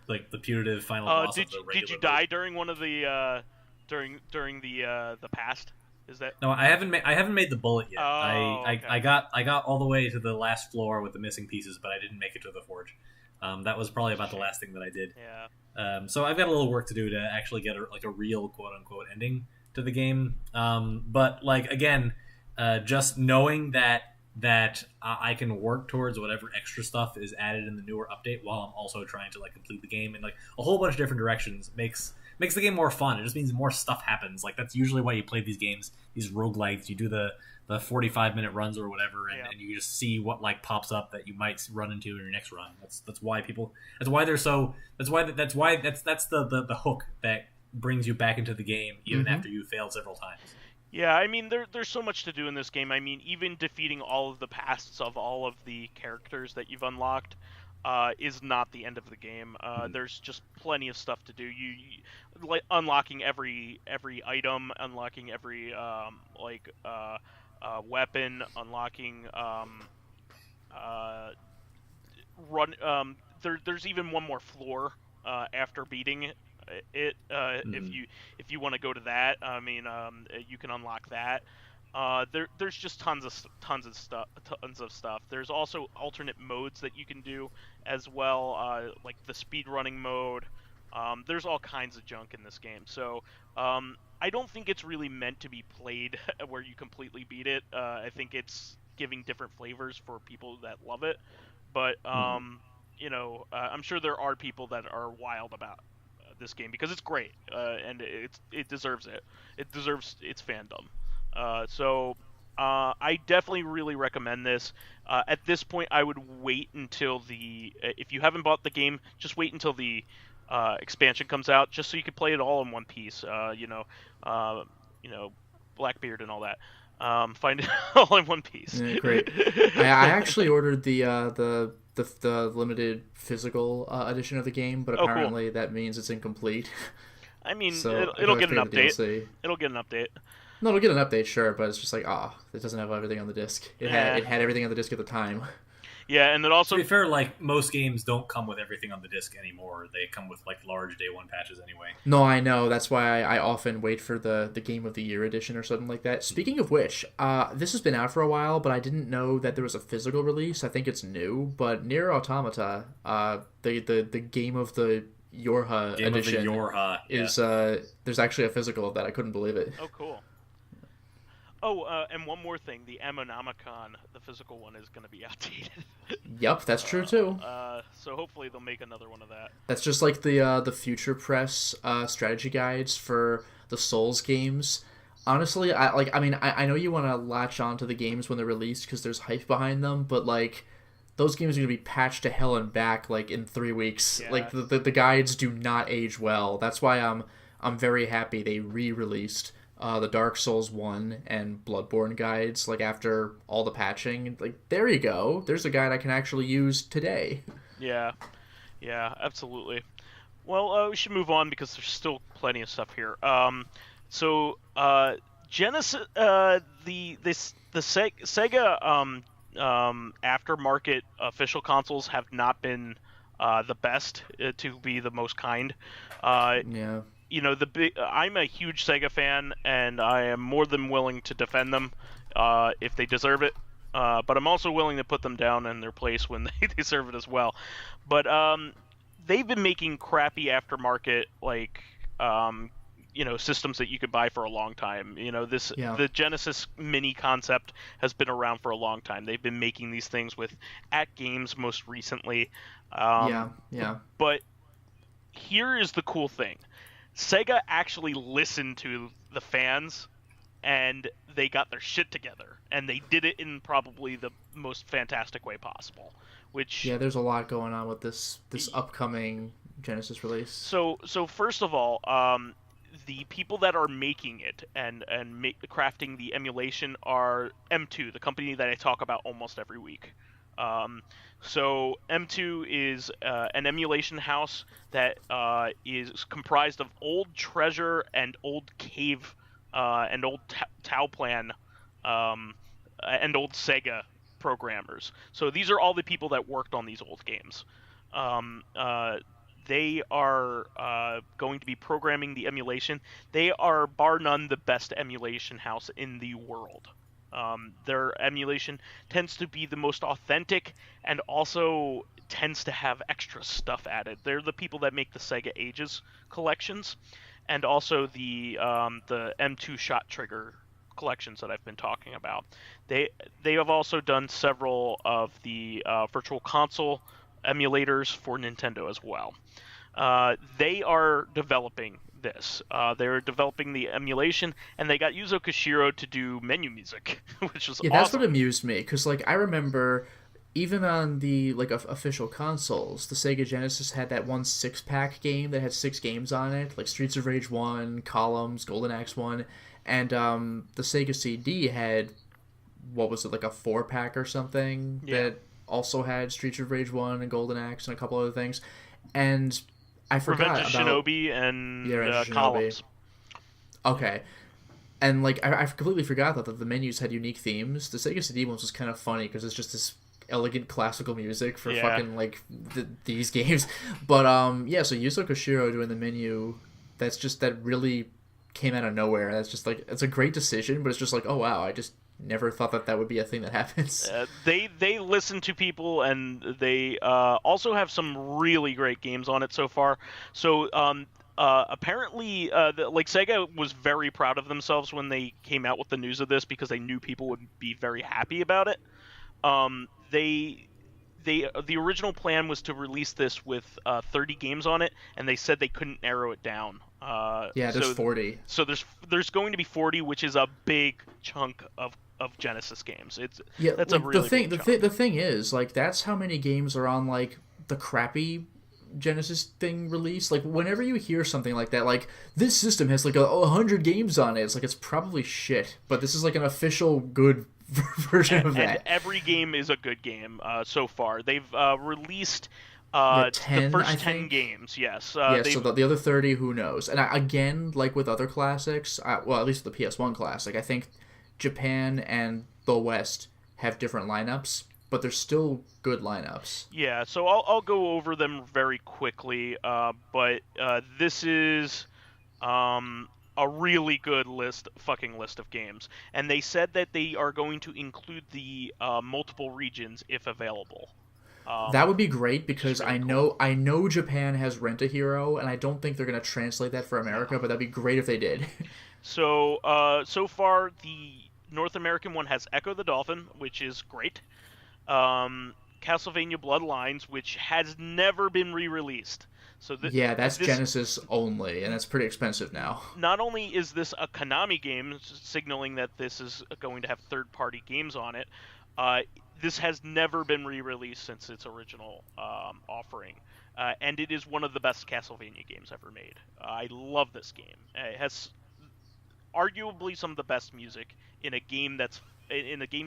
the putative final boss of the regular. Did you die during one of the during the past? Is that No, I haven't made the bullet yet. Oh, okay. I got all the way to the last floor with the missing pieces, but I didn't make it to the forge. That was probably about the last thing that I did. Yeah. So I've got a little work to do to actually get a real quote unquote ending to the game. But like again, just knowing that I can work towards whatever extra stuff is added in the newer update while I'm also trying to like complete the game in like a whole bunch of different directions makes the game more fun. It just means more stuff happens. Like that's usually why you play these games, these roguelites. You do the 45-minute runs or whatever, and you just see what like pops up that you might run into in your next run. That's why that's the hook that brings you back into the game even after you failed several times. Yeah, I mean, there's so much to do in this game. I mean, even defeating all of the pasts of all of the characters that you've unlocked is not the end of the game. There's just plenty of stuff to do. You like unlocking every item, unlocking every weapon, unlocking run. There's even one more floor after beating it. If you want to go to that, I mean, you can unlock that. There's just tons of stuff. There's also alternate modes that you can do as well, like the speedrunning mode. There's all kinds of junk in this game. So I don't think it's really meant to be played where you completely beat it. I think it's giving different flavors for people that love it. But you know, I'm sure there are people that are wild about this game because it's great and it deserves it. It deserves its fandom. So I definitely really recommend this. At this point, I would wait until if you haven't bought the game, just wait until the expansion comes out, just so you can play it all in one piece. You know, Blackbeard and all that. Find it all in one piece. Yeah, great. I actually ordered the limited physical edition of the game, but apparently that means it's incomplete. I mean, So it'll get an I gotta pick up the update. DLC. It'll get an update. No, it'll get an update, sure, but it's just like, it doesn't have everything on the disc. It had everything on the disc at the time. Yeah, and it also, To be fair, like most games don't come with everything on the disc anymore. They come with like large day one patches anyway. No, I know. That's why I often wait for the Game of the Year edition or something like that. Speaking of which, this has been out for a while, but I didn't know that there was a physical release. I think it's new, but Nier Automata, the Game of the Yorha Game edition of the Yorha is there's actually a physical of that. I couldn't believe it. oh cool. Oh, and one more thing, the Ammonomicon, the physical one, is going to be outdated. Yep, that's true too. So hopefully they'll make another one of that. That's just like the Future Press strategy guides for the Souls games. Honestly, I know you want to latch onto the games when they're released because there's hype behind them, but like those games are gonna be patched to hell and back like in 3 weeks. Yeah. Like the guides do not age well. That's why I'm very happy they re-released the Dark Souls 1 and Bloodborne guides, like after all the patching. Like, there you go. There's a guide I can actually use today. Yeah, absolutely. Well, we should move on because there's still plenty of stuff here. Genesis, the Sega aftermarket official consoles have not been the best, to be the most kind. Yeah. You know, I'm a huge Sega fan, and I am more than willing to defend them if they deserve it. But I'm also willing to put them down in their place when they deserve it as well. But they've been making crappy aftermarket systems that you could buy for a long time. Yeah. The Genesis Mini concept has been around for a long time. They've been making these things with At Games most recently. Yeah. Yeah. But here is the cool thing. Sega actually listened to the fans, and they got their shit together, and they did it in probably the most fantastic way possible. Which Yeah, there's a lot going on with this upcoming Genesis release. so first of all, the people that are making it and crafting the emulation are M2, the company that I talk about almost every week. So M2 is an emulation house that is comprised of old Treasure and old Cave and old Tau Plan and old Sega programmers. So these are all the people that worked on these old games. They are going to be programming the emulation. They are, bar none, the best emulation house in the world. Their emulation tends to be the most authentic and also tends to have extra stuff added. They're the people that make the Sega Ages collections and also the M2 Shot Trigger collections that I've been talking about. They have also done several of the Virtual Console emulators for Nintendo as well. They are developing this. They're developing the emulation, and they got Yuzo Koshiro to do menu music, which was awesome. That's what amused me, because I remember even on the official consoles, the Sega Genesis had that one 6-pack game that had 6 games on it, like Streets of Rage 1, Columns, Golden Axe 1, and the Sega CD had, what was it, like a 4-pack or something that also had Streets of Rage 1 and Golden Axe and a couple other things. And I forgot Revenge of about Shinobi and Shinobi. Columns. Okay. And I completely forgot that the menus had unique themes. The Sega CD ones was kind of funny because it's just this elegant classical music for fucking these games. But so Yuzo Koshiro doing the menu, that really came out of nowhere. That's just it's a great decision, but it's just oh wow, I just never thought that would be a thing that happens. They listen to people, and they also have some really great games on it so far. So apparently, Sega was very proud of themselves when they came out with the news of this because they knew people would be very happy about it. The original plan was to release this with 30 games on it, and they said they couldn't narrow it down. There's 40. So there's going to be 40, which is a big chunk of Genesis games. That's a really big chunk. The thing is, that's how many games are on the crappy Genesis thing release. Whenever you hear something like that, this system has 100 games on it, it's probably shit. But this is an official good version of that. And every game is a good game so far. They've released 10, the first 10 games, yes. So the other 30, who knows? And again, with other classics, at least the PS1 classic, I think Japan and the West have different lineups, but they're still good lineups. Yeah, so I'll go over them very quickly, but this is a really good list of games. And they said that they are going to include the multiple regions if available. That would be great because really I know Japan has Rent-A-Hero, and I don't think they're going to translate that for America, but that'd be great if they did. So far, the North American one has Echo the Dolphin, which is great. Castlevania Bloodlines, which has never been re-released. So that's Genesis only, and it's pretty expensive now. Not only is this a Konami game, signaling that this is going to have third-party games on it, this has never been re-released since its original offering. And it is one of the best Castlevania games ever made. I love this game. It has arguably some of the best music in a game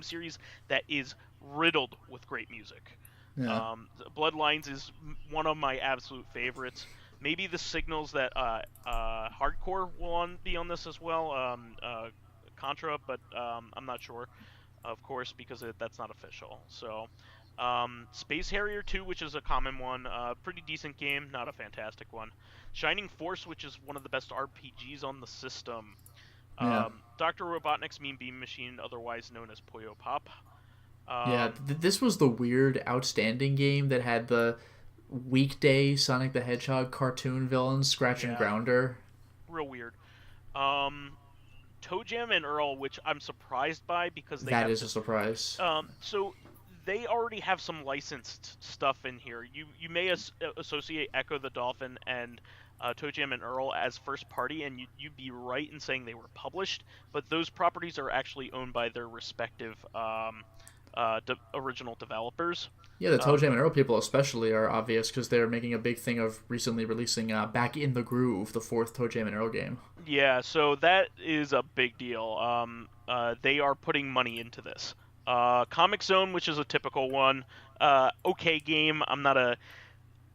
series that is riddled with great music. Yeah. Bloodlines is one of my absolute favorites. Maybe the signals that Hardcore will be on this as well, Contra, but I'm not sure, of course, because that's not official. So, Space Harrier 2, which is a common one, pretty decent game, not a fantastic one. Shining Force, which is one of the best RPGs on the system. Yeah. Dr. Robotnik's Mean Beam Machine, otherwise known as Puyo Pop. This was the weird, outstanding game that had the weekday Sonic the Hedgehog cartoon villain, Scratch and Grounder. Real weird. Toe Jam and Earl, which I'm surprised by because they That have is a surprise. so they already have some licensed stuff in here. You may associate Echo the Dolphin and Toe Jam and Earl as first party, and you'd be right in saying they were published, but those properties are actually owned by their respective original developers. Yeah, the Toe Jam and Earl people especially are obvious because they're making a big thing of recently releasing Back in the Groove, the fourth Toe Jam and Earl game. Yeah, so that is a big deal. They are putting money into this. Comic Zone, which is a typical one, okay game. I'm not a.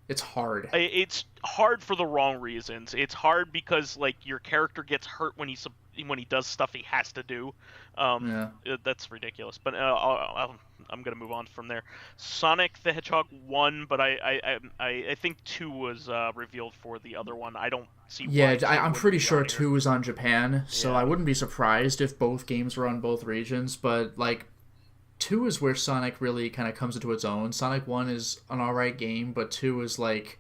It's hard. It's hard for the wrong reasons. It's hard because like your character gets hurt when he does stuff he has to do. That's ridiculous. But I'm gonna move on from there. Sonic the Hedgehog 1, but I think 2 was revealed for the other one. I don't see. Yeah, I'm pretty sure 2 is on Japan, so I wouldn't be surprised if both games were on both regions. But like, 2 is where Sonic really kind of comes into its own. Sonic 1 is an alright game, but 2 is like,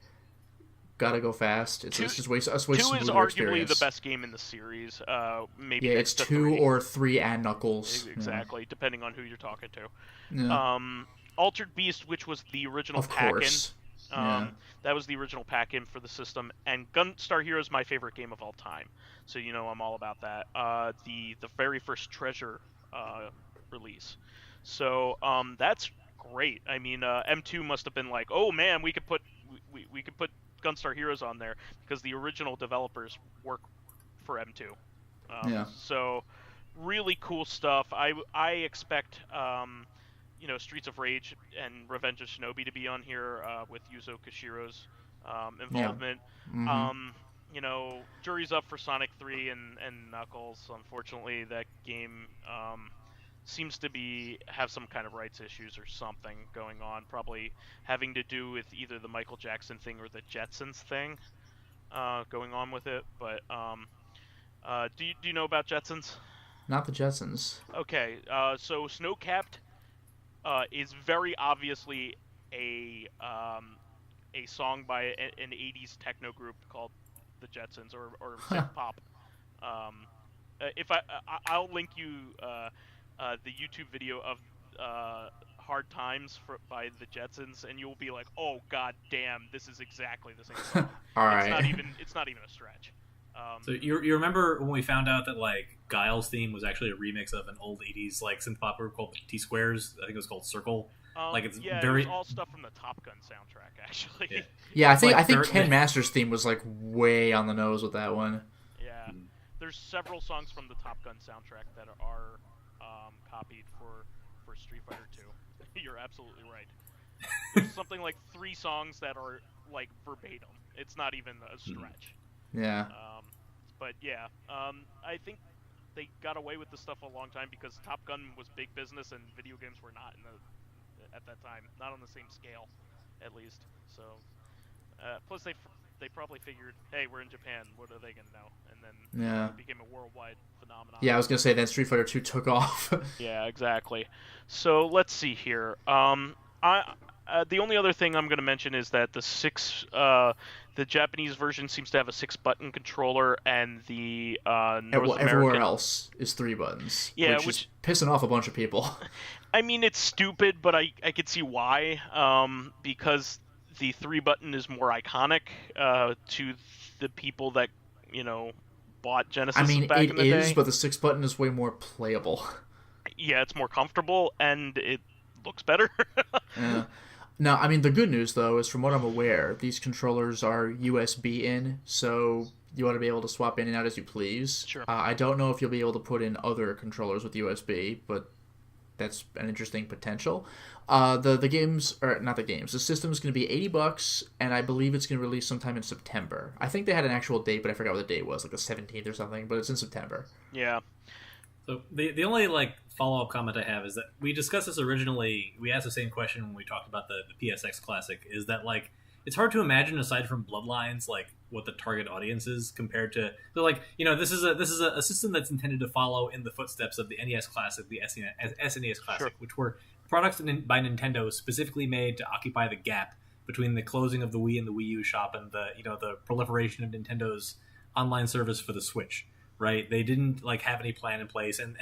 gotta go fast. It's just way 2 is arguably experience. the best game in the series. Maybe yeah, it's 2 or 3 and Knuckles. Exactly, depending on who you're talking to. Yeah. Altered Beast, which was the original of pack-in. Course. That was the original pack-in for the system, and Gunstar Heroes is my favorite game of all time. So you know I'm all about that. The very first Treasure release. So that's great. I mean, M2 must have been like, oh man, we could put Gunstar Heroes on there because the original developers work for M2. So really cool stuff. I expect Streets of Rage and Revenge of Shinobi to be on here with Yuzo Koshiro's involvement. Yeah. Jury's up for Sonic 3 and Knuckles. Unfortunately, that game seems to have some kind of rights issues or something going on, probably having to do with either the Michael Jackson thing or the Jetsons thing going on with it. But do you know about Jetsons? Not the Jetsons. Okay, so Snowcapped is very obviously a song by an 80s techno group called the Jetsons or synth pop. I'll link you the YouTube video of Hard Times by the Jetsons, and you'll be like, oh god damn, this is exactly the same song. All right. It's not even a stretch. So you remember when we found out that like Guile's theme was actually a remix of an old 80s like synth pop group called T Squares? I think it was called Circle. It's it was all stuff from the Top Gun soundtrack actually. Yeah, I think Ken Masters' theme was like way on the nose with that one. Yeah. There's several songs from the Top Gun soundtrack that are copied for Street Fighter 2. You're absolutely right. There's something like 3 songs that are like verbatim. It's not even a stretch. Yeah. But yeah, I think they got away with this stuff a long time because Top Gun was big business and video games were not at that time, not on the same scale, at least. So, plus they probably figured, hey, we're in Japan, what are they gonna know? And then it became a worldwide phenomenon. Yeah, I was gonna say that Street Fighter 2 took off. Yeah, exactly. So let's see here. The only other thing I'm gonna mention is that the Japanese version seems to have a 6-button controller, and the everywhere else is 3 buttons. Yeah, which is pissing off a bunch of people. I mean, it's stupid, but I could see why. Because the 3-button is more iconic to the people that bought Genesis. I mean, back in the day. But the 6-button is way more playable. Yeah, it's more comfortable and it looks better. Yeah. Now, I mean, the good news, though, is from what I'm aware, these controllers are USB in, so you ought to be able to swap in and out as you please. Sure. I don't know if you'll be able to put in other controllers with USB, but that's an interesting potential. The games, or not the games, the system is going to be $80, and I believe it's going to release sometime in September. I think they had an actual date, but I forgot what the date was, like the 17th or something, but it's in September. Yeah. So the only follow-up comment I have is that we discussed this originally. We asked the same question when we talked about the PSX Classic. Is that it's hard to imagine aside from Bloodlines what the target audience is compared to this is a system that's intended to follow in the footsteps of the NES Classic, the SNES Classic, sure, which were products by Nintendo specifically made to occupy the gap between the closing of the Wii and the Wii U shop and the proliferation of Nintendo's online service for the Switch. right? They didn't like have any plan in place, and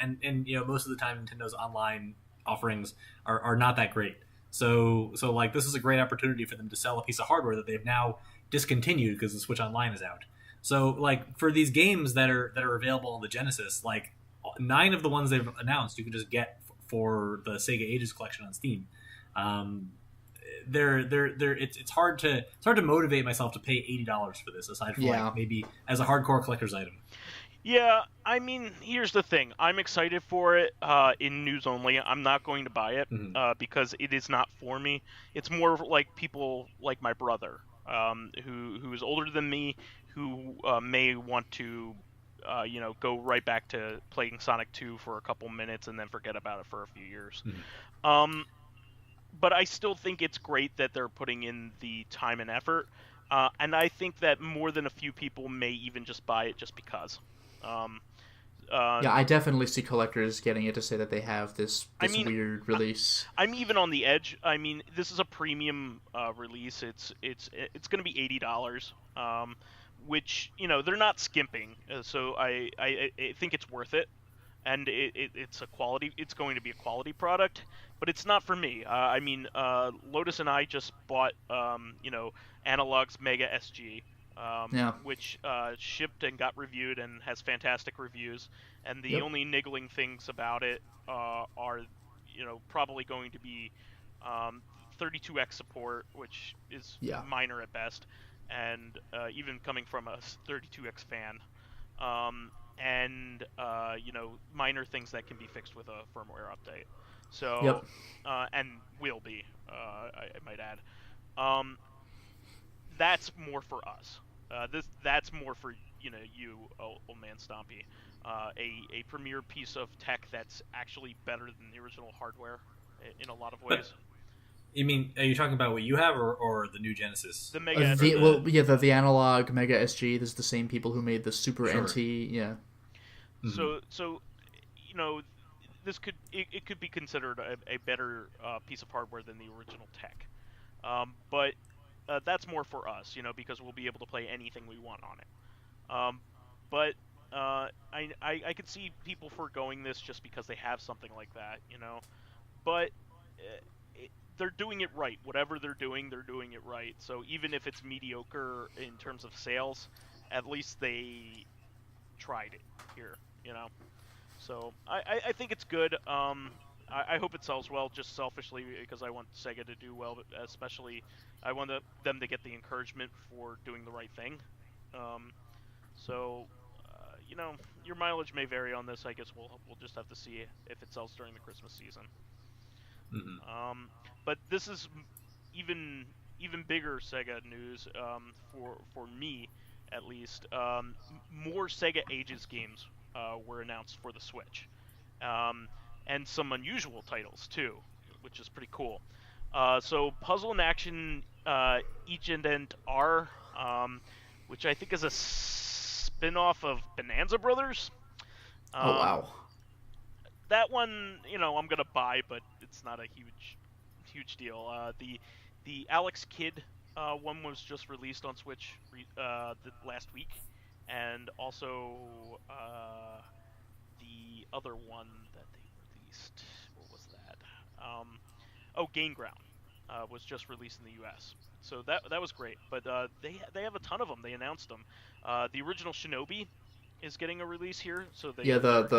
you know, most of the time Nintendo's online offerings are not that great. So like this is a great opportunity for them to sell a piece of hardware that they've now discontinued because the Switch Online is out. So like for these games that are available on the Genesis, like 9 of the ones they've announced you can just get for the Sega Ages collection on Steam. It's hard to motivate myself to pay $80 for this, aside from like maybe as a hardcore collector's item. Yeah, I mean, here's the thing. I'm excited for it in news only. I'm not going to buy it because it is not for me. It's more like people like my brother, who is older than me, who may want to, go right back to playing Sonic 2 for a couple minutes and then forget about it for a few years. But I still think it's great that they're putting in the time and effort, and I think that more than a few people may even just buy it just because. Yeah, I definitely see collectors getting it to say that they have this weird release. I'm even on the edge. I mean, this is a premium release. It's going to be $80, which they're not skimping. So I think it's worth it, and it's going to be a quality product, but it's not for me. I mean, Lotus and I just bought Analog's Mega SG. Which shipped and got reviewed and has fantastic reviews. And the only niggling things about it are, probably going to be 32x support, which is minor at best, and even coming from a 32x fan, and minor things that can be fixed with a firmware update. So, and will be, I might add. That's more for us. That's more for you, OldManStompy. A premier piece of tech that's actually better than the original hardware in a lot of ways. You mean, are you talking about what you have or the new Genesis? The Mega SG. The analog Mega SG. This is the same people who made the Super NT. Yeah. So this could be considered a better piece of hardware than the original tech, but that's more for us, because we'll be able to play anything we want on it. But I could see people foregoing this just because they have something like that, But they're doing it right. Whatever they're doing it right. So even if it's mediocre in terms of sales, at least they tried it here, So I think it's good. I hope it sells well, just selfishly, because I want Sega to do well, but especially I want them to get the encouragement for doing the right thing. Your mileage may vary on this. I guess we'll just have to see if it sells during the Christmas season. But this is even bigger Sega news for me, at least. More Sega Ages games were announced for the Switch. And some unusual titles too, which is pretty cool. So Puzzle and Action Agent R, which I think is a spin-off of Bonanza Brothers. Oh wow! That one, I'm gonna buy, but it's not a huge deal. The Alex Kidd one was just released on Switch last week, and also the other one that they released, what was that? Gain Ground was just released in the U.S. So that was great. But they have a ton of them. They announced them. The original Shinobi is getting a release here. So the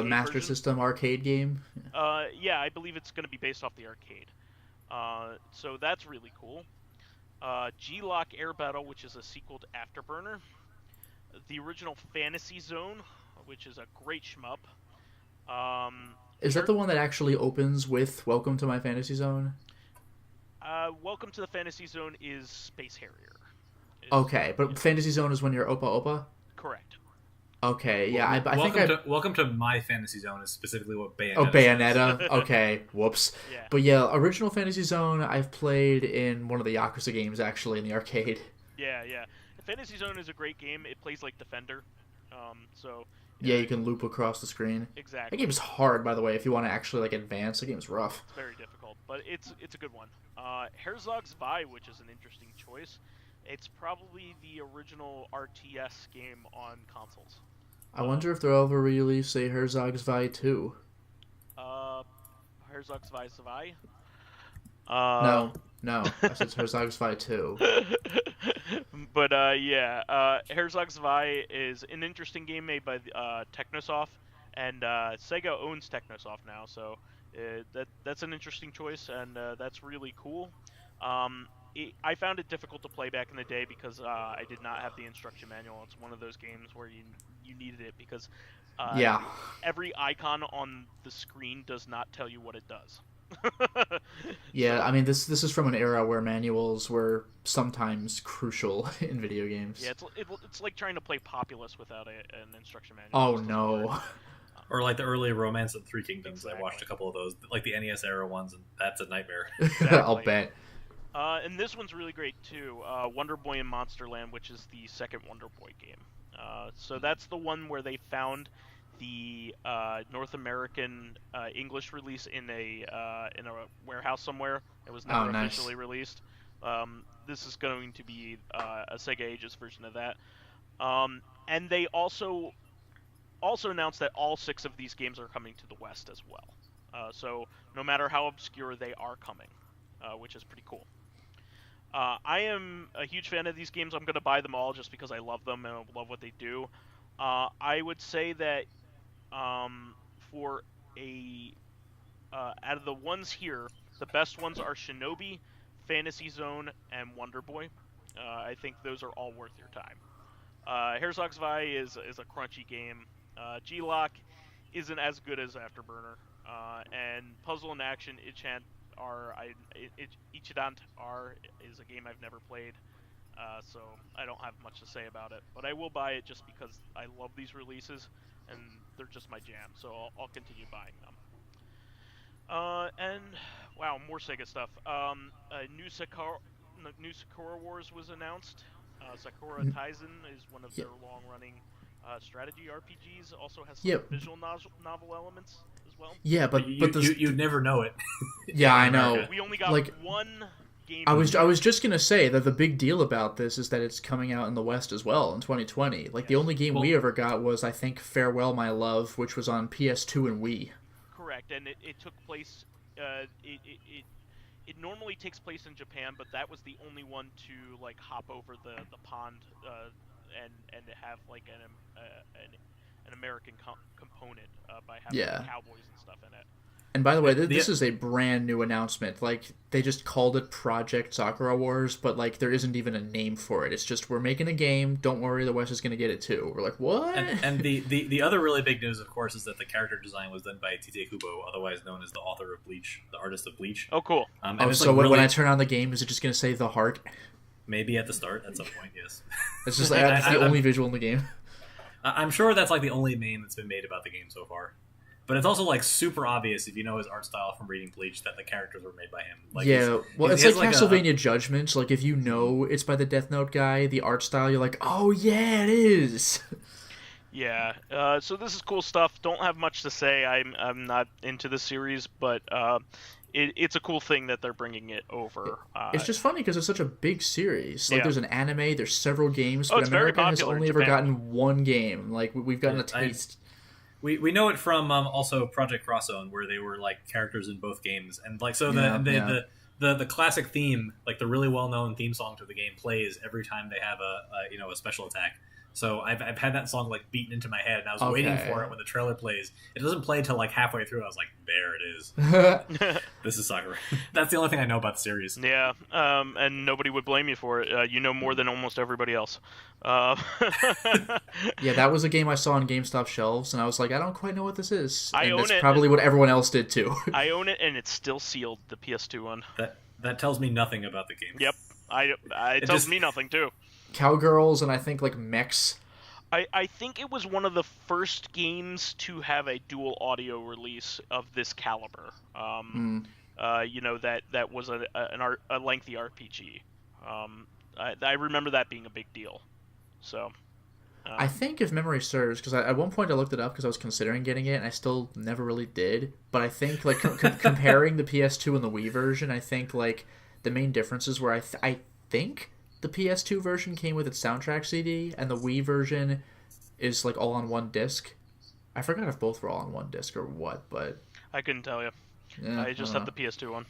Master version. System arcade game. I believe it's going to be based off the arcade. So that's really cool. G-Lock Air Battle, which is a sequel to Afterburner. The original Fantasy Zone, which is a great shmup. Is that the one that actually opens with "Welcome to my Fantasy Zone"? Welcome to the Fantasy Zone is Space Harrier. Okay, but Fantasy Zone is when you're Opa Opa? Correct. Okay, yeah, I think Welcome to my Fantasy Zone is specifically what Bayonetta. Oh, Bayonetta. Okay, whoops. Yeah. But yeah, original Fantasy Zone I've played in one of the Yakuza games actually in the arcade. Yeah. Fantasy Zone is a great game. It plays like Defender. Yeah, you can loop across the screen. Exactly. That game is hard, by the way. If you want to actually advance, the game is rough. It's very difficult, but it's a good one. Herzog's Vi, which is an interesting choice. It's probably the original RTS game on consoles. I wonder if they'll ever release a Herzog's Vi 2. Uh, Herzog's Zwei Zwei. No. I said Herzog's Vi 2. But yeah, Herzog Zwei is an interesting game made by Technosoft, and Sega owns Technosoft now, so that's an interesting choice, and that's really cool. I found it difficult to play back in the day because I did not have the instruction manual. It's one of those games where you needed it because Yeah. every icon on the screen does not tell you what it does. Yeah, So, I mean, this is from an era where manuals were sometimes crucial in video games. yeah, it's like trying to play Populous without an instruction manual. Oh, It just doesn't no. work. Or like the early Romance of the Three Kingdoms. Exactly. I watched a couple of those, like the NES era ones, and that's a nightmare. I'll bet. And this one's really great too. Wonder Boy in Monsterland, which is the second Wonder Boy game. So that's the one where they found the North American English release in a warehouse somewhere. It was never nice. officially released. This is going to be a Sega Ages version of that. And they also announced that all 6 of these games are coming to the West as well. So no matter how obscure, they are coming, which is pretty cool. I am a huge fan of these games. I'm going to buy them all just because I love them and I love what they do. I would say that for out of the ones here, the best ones are Shinobi, Fantasy Zone, and Wonder Boy. I think those are all worth your time. Herzog Zwei is a crunchy game. G-Lock isn't as good as Afterburner. And Puzzle and Action Ichidant R is a game I've never played, so I don't have much to say about it. But I will buy it just because I love these releases, and they're just my jam, so I'll continue buying them. And, wow, more Sega stuff. New Sakura Wars was announced. Sakura Taisen is one of their long-running strategy RPGs. Also has some visual novel elements as well. Yeah, but you'd never know it. Yeah, I know. We only got one game. I was just gonna say that the big deal about this is that it's coming out in the West as well in 2020. Like the only game we ever got was, I think, Farewell My Love, which was on PS2 and Wii. Correct, and it took place. It normally takes place in Japan, but that was the only one to like hop over the pond and have like an American component by having cowboys and stuff in it. And by the way, this is a brand new announcement. Like, they just called it Project Sakura Wars, but, like, there isn't even a name for it. It's just, we're making a game, don't worry, the West is going to get it too. We're like, what? And the other really big news, of course, is that the character design was done by Tite Kubo, otherwise known as the author of Bleach, the artist of Bleach. Oh, cool. So when I turn on the game, is it just going to say The Heart? Maybe at the start, at some point, yes. It's just like, that's the only visual in the game. I'm sure that's, like, the only meme that's been made about the game so far. But it's also, like, super obvious, if you know his art style from reading Bleach, that the characters were made by him. Like, it's like Castlevania Judgment. Like, if you know it's by the Death Note guy, the art style, you're like, oh, yeah, it is. Yeah, so this is cool stuff. Don't have much to say. I'm not into the series, but it's a cool thing that they're bringing it over. It's just funny because it's such a big series. Like, there's an anime, there's several games, but it's very America has popular only ever gotten one game. Like, we've gotten a taste. We know it from also Project Cross Zone, where they were like characters in both games, and like so the classic theme, like the really well known theme song to the game, plays every time they have a special attack. So I've had that song like beaten into my head, and I was waiting for it when the trailer plays. It doesn't play till like halfway through. I was like, there it is. This is Sakura. That's the only thing I know about the series. Yeah, and nobody would blame you for it. You know more than almost everybody else. Yeah, that was a game I saw on GameStop shelves, and I was like, I don't quite know what this is. And that's probably what everyone else did too. I own it, and it's still sealed, the PS2 one. That tells me nothing about the game. Yep, it tells me nothing too. Cowgirls and I think like mechs. I think it was one of the first games to have a dual audio release of this caliber. You know, that was a lengthy RPG. I remember that being a big deal. So I think, if memory serves, because at one point I looked it up because I was considering getting it, and I still never really did. But I think like comparing the PS2 and the Wii version, I think like the main differences were I think the PS2 version came with its soundtrack CD, and the Wii version is like all on one disc. I forgot if both were all on one disc or what, but I couldn't tell you. yeah, I just have the PS2 one.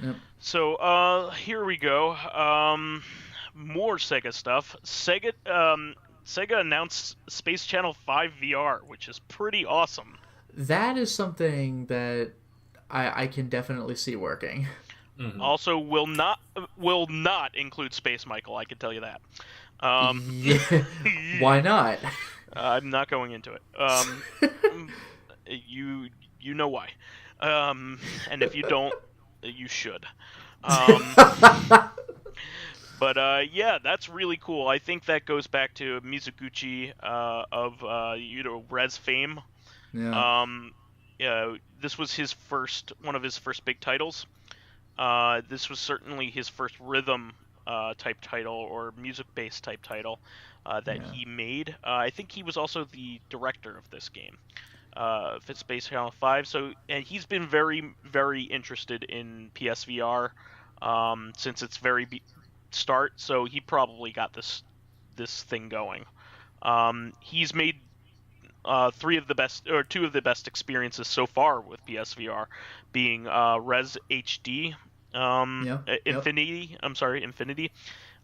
Yep. So, here we go. More Sega stuff. Sega announced Space Channel 5 VR, which is pretty awesome. That is something that I can definitely see working. Mm-hmm. Also, will not include Space Michael. I can tell you that. Yeah. Why not? I'm not going into it. You know why. And if you don't, you should. But yeah, that's really cool. I think that goes back to Mizuguchi of Res fame. Yeah. This was one of his first big titles. This was certainly his first rhythm type title or music-based type title that he made. I think he was also the director of this game, Fit Space Channel 5. And he's been very, very interested in PSVR since its very start. So he probably got this thing going. He's made two of the best experiences so far with PSVR, being Res HD, Infinity. I'm sorry, Infinity,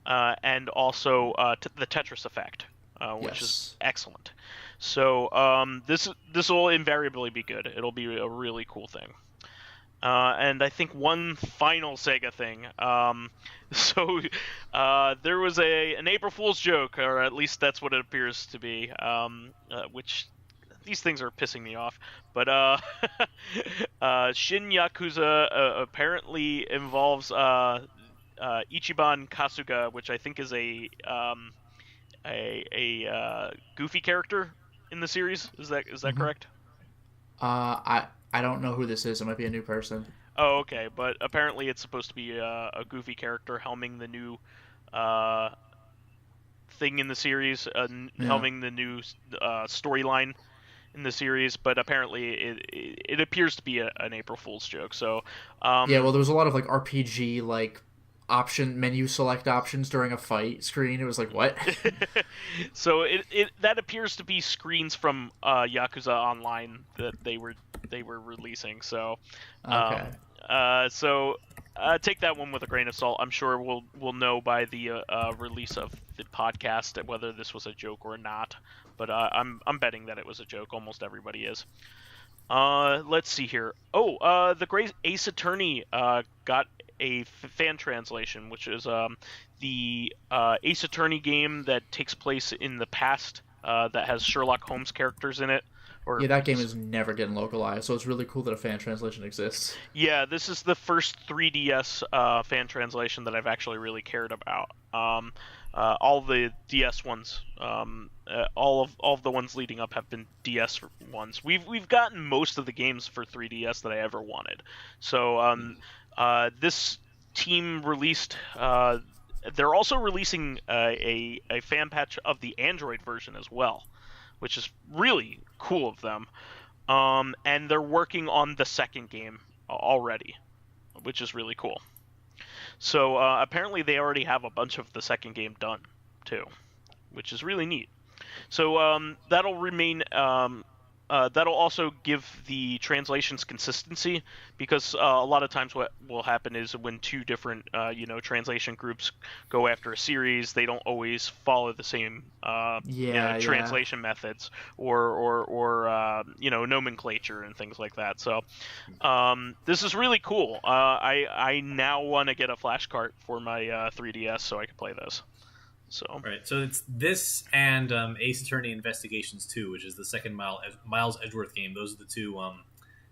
and also the Tetris Effect, which is excellent. So this will invariably be good. It'll be a really cool thing. And I think one final Sega thing. There was an April Fool's joke, or at least that's what it appears to be. Which these things are pissing me off. But Shin Yakuza apparently involves Ichiban Kasuga, which I think is a Goofy character in the series. Is that correct? I don't know who this is. It might be a new person. Oh, okay. But apparently it's supposed to be a Goofy character helming the new thing in the series, helming the new storyline in the series. But apparently it appears to be an April Fool's joke. So well, there was a lot of like RPG like menu select options during a fight screen. It was like, what? So that appears to be screens from Yakuza Online that they were releasing. So okay. Take that one with a grain of salt. I'm sure we'll know by the release of the podcast whether this was a joke or not. But I'm betting that it was a joke. Almost everybody is. Let's see here. The Great Ace Attorney got a fan translation, which is the Ace Attorney game that takes place in the past that has Sherlock Holmes characters in it. That game is never getting localized, so it's really cool that a fan translation exists. Yeah, this is the first 3DS fan translation that I've actually really cared about. All the DS ones, all of the ones leading up have been DS ones. We've gotten most of the games for 3DS that I ever wanted. So this team released. They're also releasing a fan patch of the Android version as well, which is really cool of them. And they're working on the second game already, which is really cool. So apparently they already have a bunch of the second game done, too, which is really neat. So that'll remain... that'll also give the translations consistency, because a lot of times what will happen is when two different translation groups go after a series, they don't always follow the same translation methods or nomenclature and things like that. So this is really cool. I now want to get a flash cart for my 3DS so I can play this. So it's this and Ace Attorney Investigations 2, which is the second Miles Edgeworth game. Those are the two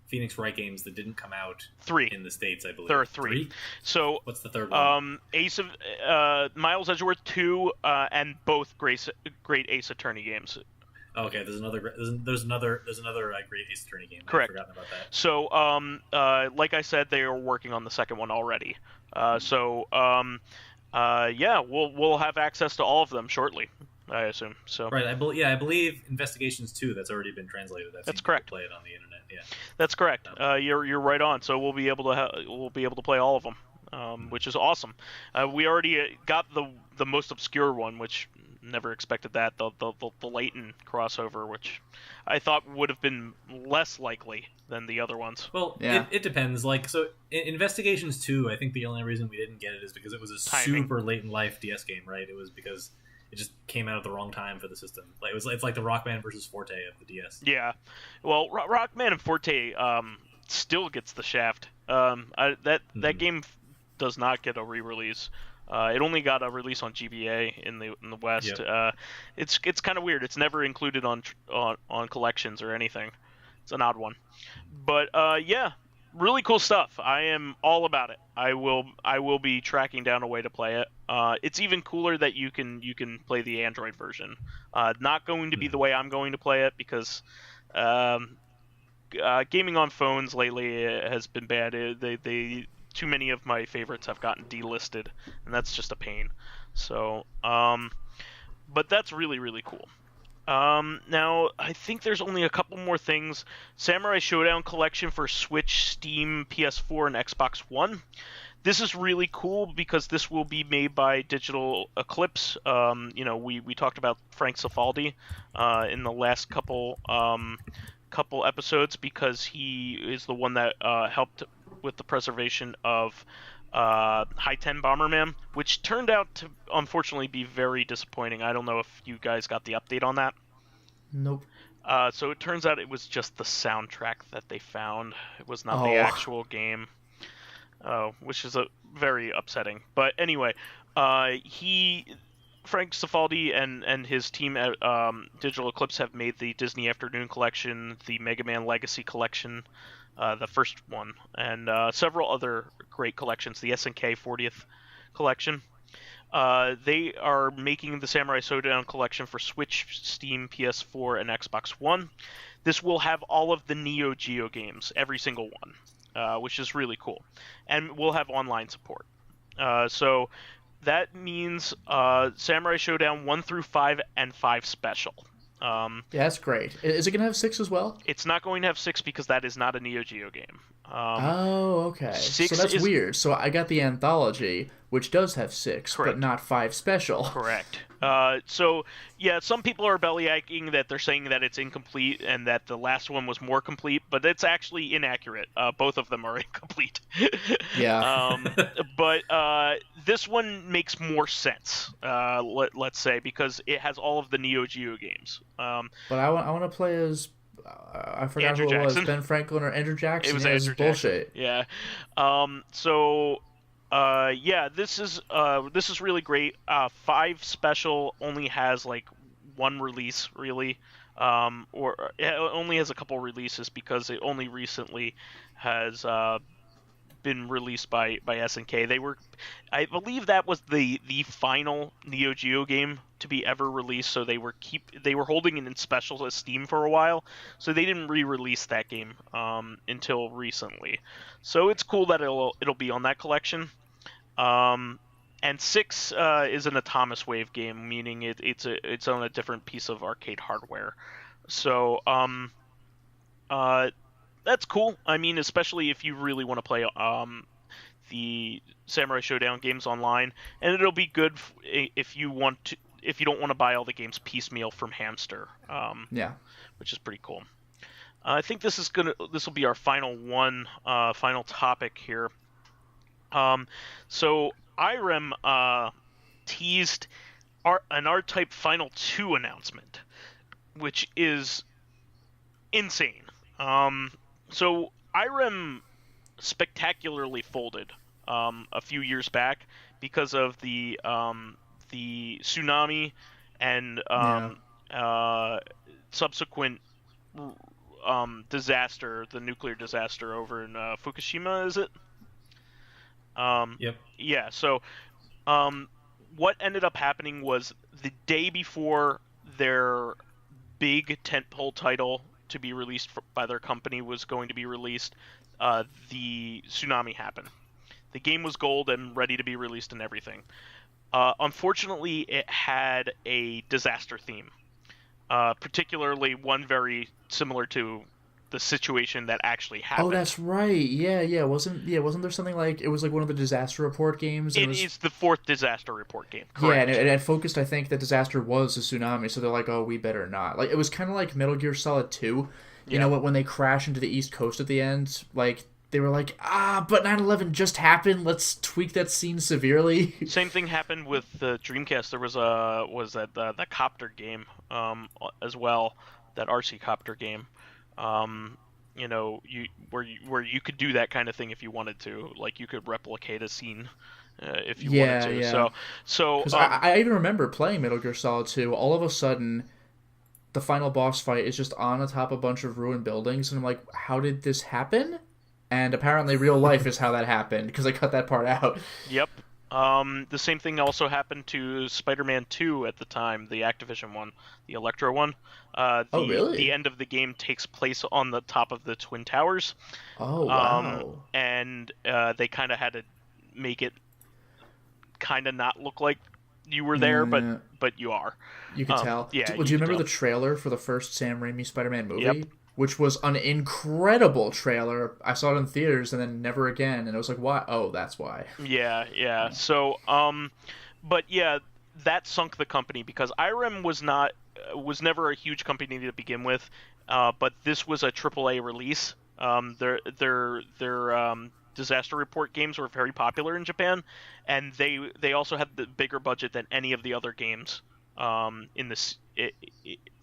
Phoenix Wright games that didn't come out in the States, I believe. There are three. So what's the third one? Miles Edgeworth 2 and both great Ace Attorney games. Okay, there's another great Ace Attorney game. Correct. I've forgotten about that. So like I said, they are working on the second one already. We'll have access to all of them shortly, I assume. So right, I believe Investigations 2 that's already been translated. That's correct. Play it on the internet. Yeah, that's correct. You're right on. So we'll be able to play all of them, which is awesome. We already got the most obscure one, which never expected that. The Layton crossover, which I thought would have been less likely than the other ones. Well, Yeah. it depends. Like, so Investigations 2, I think the only reason we didn't get it is because it was a Timing. super late in life DS game, right? It was because it just came out at the wrong time for the system. Like, it's like the Rockman versus Forte of the DS. Yeah, well, Rockman and Forte still gets the shaft. That game does not get a re-release. It only got a release on GBA in the West. Yep. It's kind of weird. It's never included on collections or anything. It's an odd one. But yeah, really cool stuff. I am all about it. I will be tracking down a way to play it. It's even cooler that you can play the Android version. Not going to be the way I'm going to play it because gaming on phones lately has been bad. They too many of my favorites have gotten delisted, and that's just a pain. So, but that's really, really cool. Now, I think there's only a couple more things. Samurai Showdown Collection for Switch, Steam, PS4, and Xbox One. This is really cool because this will be made by Digital Eclipse. We talked about Frank Cifaldi in the last couple episodes because he is the one that helped with the preservation of High 10 Bomberman, which turned out to unfortunately be very disappointing. I don't know if you guys got the update on that. Nope. So it turns out it was just the soundtrack that they found. It was not the actual game, which is very upsetting. But anyway, Frank Cifaldi and his team at Digital Eclipse have made the Disney Afternoon Collection, the Mega Man Legacy Collection, the first one, and several other great collections, the SNK 40th Collection. They are making the Samurai Showdown Collection for Switch, Steam, PS4, and Xbox One. This will have all of the Neo Geo games, every single one, which is really cool, and will have online support. So that means Samurai Showdown 1 through 5 and 5 Special. Yeah, that's great. Is it going to have 6 as well? It's not going to have 6 because that is not a Neo Geo game. Okay. So that's weird. So I got the anthology, which does have 6, Correct. but not 5 special. Correct. So, yeah, some people are bellyaching that they're saying that it's incomplete and that the last one was more complete, but it's actually inaccurate. Both of them are incomplete. Yeah. But this one makes more sense, let's say, because it has all of the Neo Geo games. But I want to play as... I forgot Andrew who it was. Jackson. Ben Franklin or Andrew Jackson. It was Yeah, Andrew this is bullshit. Jackson. Yeah. Yeah, this is really great. 5 Special only has like one release really, or it only has a couple releases because it only recently has been released by SNK. I believe that was the final Neo Geo game to be ever released, so they were holding it in special esteem for a while, so they didn't re-release that game until recently. So it's cool that it'll be on that collection. And 6 is an Atomus Wave game, meaning it's on a different piece of arcade hardware. So that's cool. I mean, especially if you really want to play the Samurai Showdown games online, and it'll be good if you don't want to buy all the games piecemeal from Hamster. Yeah. Which is pretty cool. I think this will be our final topic here. So IREM teased an R-Type Final 2 announcement, which is insane. So IREM spectacularly folded a few years back because of the tsunami and subsequent disaster, the nuclear disaster over in Fukushima, is it? Yep. Yeah, so what ended up happening was the day before their big tentpole title to be released by their company was going to be released, the tsunami happened. The game was gold and ready to be released and everything. Unfortunately, it had a disaster theme, particularly one very similar to the situation that actually Oh, happened. that's right. Yeah. Wasn't there something like it was like one of the disaster report games? And It is the fourth disaster report game, yeah, and correct? it focused. I think the disaster was a tsunami, so they're like, oh, we better not. Like it was kind of like Metal Gear Solid 2. You Yeah. know what? When they crash into the East Coast at the end, like they were like, but 9/11 just happened. Let's tweak that scene severely. Same thing happened with the Dreamcast. There was that the copter game as well, that RC copter game. You know, where you could do that kind of thing if you wanted to. Like you could replicate a scene if you wanted to. Yeah. So Because I even remember playing Metal Gear Solid 2. All of a sudden, the final boss fight is just on atop a bunch of ruined buildings, and I'm like, how did this happen? And apparently, real life is how that happened because I cut that part out. Yep. The same thing also happened to Spider-Man 2 at the time, the Activision one, the Electro one. Oh, really? The end of the game takes place on the top of the Twin Towers. Oh, wow. And they kind of had to make it kind of not look like you were there, but you are. You could tell. Yeah. Do you remember the trailer for the first Sam Raimi Spider-Man movie? Yep. Which was an incredible trailer. I saw it in theaters and then never again. And it was like, why? Oh, that's why. Yeah. So, but yeah, that sunk the company because IREM was never a huge company to begin with. But this was a AAA release. Their disaster report games were very popular in Japan, and they also had the bigger budget than any of the other games in this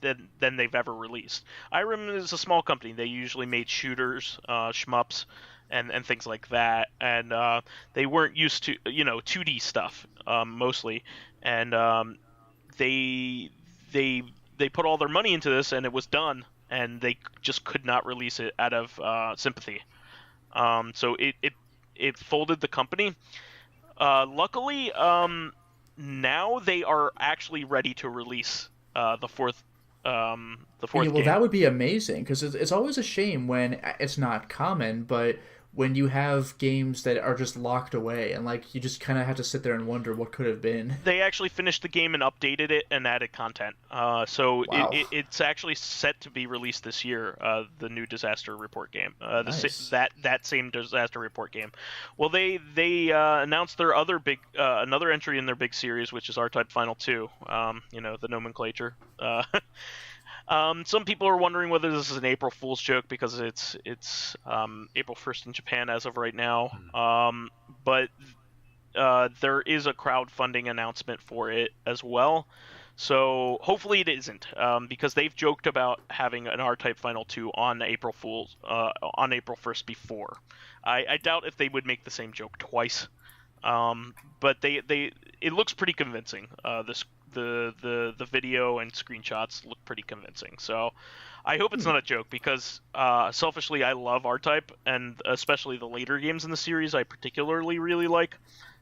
than they've ever released. IREM is a small company. They usually made shooters, shmups, and things like that, and they weren't used to 2D stuff mostly, and they put all their money into this, and it was done, and they just could not release it out of sympathy. So it folded the company. Luckily, now they are actually ready to release the fourth Well, game. that would be amazing because it's always a shame when it's not common, but when you have games that are just locked away and like you just kind of have to sit there and wonder what could have been. They actually finished the game and updated it and added content. So wow. it's actually set to be released this year. The new disaster report game. Nice. That same disaster report game. Well, they announced their other big another entry in their big series, which is R-Type Final 2. The nomenclature. Some people are wondering whether this is an April Fool's joke because it's April 1st in Japan as of right now. But there is a crowdfunding announcement for it as well. So hopefully it isn't, because they've joked about having an R-Type Final 2 on April 1st before. I doubt if they would make the same joke twice. But it looks pretty convincing. The video and screenshots look pretty convincing. So I hope it's not a joke because selfishly I love R-Type, and especially the later games in the series I particularly really like.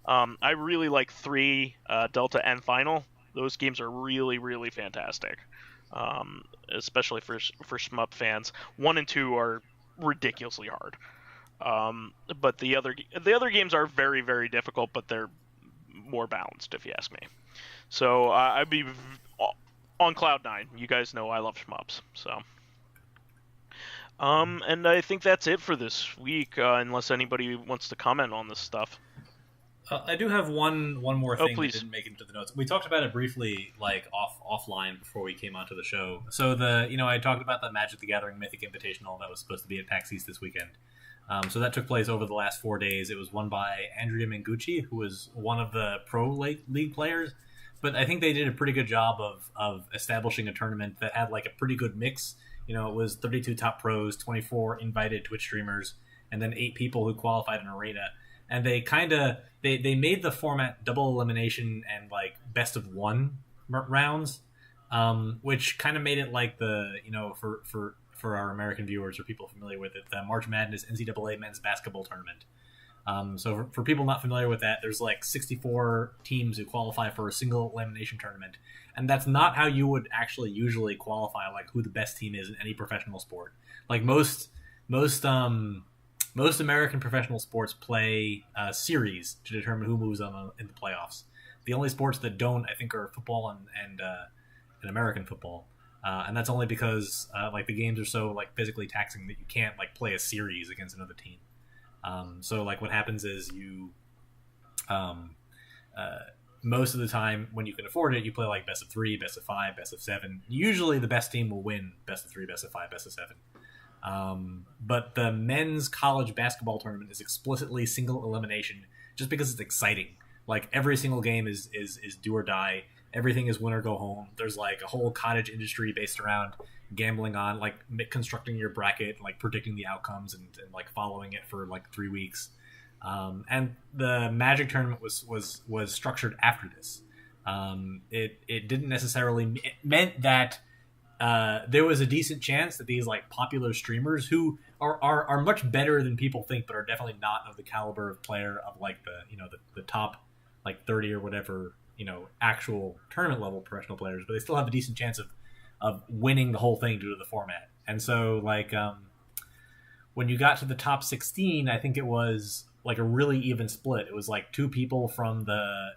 I really like 3, Delta, and Final. Those games are really, really fantastic, especially for shmup fans. 1 and 2 are ridiculously hard. But the other games are very, very difficult, but they're more balanced, if you ask me. So I'd be on cloud 9. You guys know I love shmups. So, and I think that's it for this week, unless anybody wants to comment on this stuff. I do have one more thing that didn't make it into the notes. We talked about it briefly, like offline before we came onto the show. So I talked about the Magic the Gathering Mythic Invitational that was supposed to be at PAX East this weekend. So that took place over the last 4 days. It was won by Andrea Mengucci, who was one of the pro league players. But I think they did a pretty good job of establishing a tournament that had like a pretty good mix. It was 32 top pros, 24 invited Twitch streamers, and then 8 people who qualified in Arena. And they they made the format double elimination and like best of 1 rounds, which kind of made it like the for our American viewers or people familiar with it, the March Madness NCAA men's basketball tournament. So for people not familiar with that, there's like 64 teams who qualify for a single elimination tournament, and that's not how you would actually usually qualify like who the best team is in any professional sport. Like most American professional sports play a series to determine who moves on in the playoffs. The only sports that don't, I think, are football and American football. and that's only because like the games are so like physically taxing that you can't like play a series against another team. So like what happens is you most of the time when you can afford it, you play like best of 3, best of 5, best of 7. Usually the best team will win best of 3, best of 5, best of 7. But the men's college basketball tournament is explicitly single elimination just because it's exciting. Like every single game is do or die. Everything is win or go home. There's like a whole cottage industry based around gambling on like constructing your bracket, like predicting the outcomes and like following it for like 3 weeks. And the Magic tournament was structured after this. It didn't necessarily it meant that there was a decent chance that these like popular streamers who are much better than people think, but are definitely not of the caliber of player of like the top like 30 or whatever actual tournament level professional players, but they still have a decent chance of winning the whole thing due to the format. And so like when you got to the top 16, I think it was like a really even split. It was like 2 people from the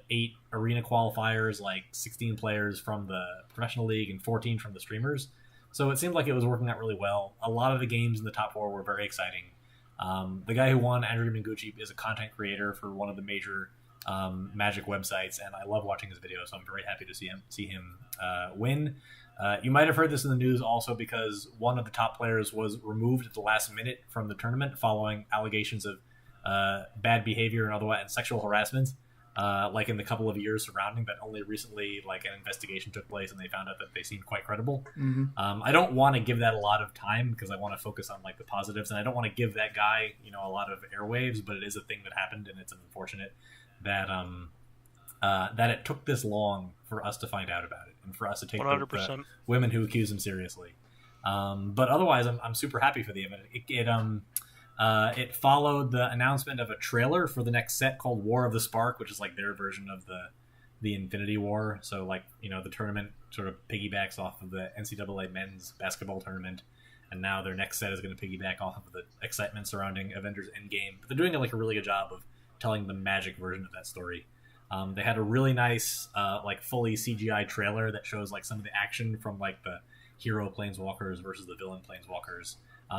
8 arena qualifiers, like 16 players from the professional league, and 14 from the streamers. So it seemed like it was working out really well. A lot of the games in the top 4 were very exciting. The guy who won, Andrew Mingucci, is a content creator for one of the major Magic websites, and I love watching his videos, so I'm very happy to see him win. You might have heard this in the news also because one of the top players was removed at the last minute from the tournament following allegations of bad behavior and otherwise and sexual harassment, like in the couple of years surrounding that. Only recently like an investigation took place and they found out that they seemed quite credible. Mm-hmm. I don't want to give that a lot of time because I want to focus on like the positives, and I don't want to give that guy a lot of airwaves, but it is a thing that happened, and it's unfortunate that that it took this long for us to find out about it and for us to take the women who accuse him seriously. But otherwise, I'm super happy for the event. It followed the announcement of a trailer for the next set called War of the Spark, which is like their version of the Infinity War. So like the tournament sort of piggybacks off of the NCAA men's basketball tournament, and now their next set is going to piggyback off of the excitement surrounding Avengers Endgame. But they're doing like a really good job of telling the Magic version of that story. They had a really nice like fully CGI trailer that shows like some of the action from like the hero planeswalkers versus the villain planeswalkers.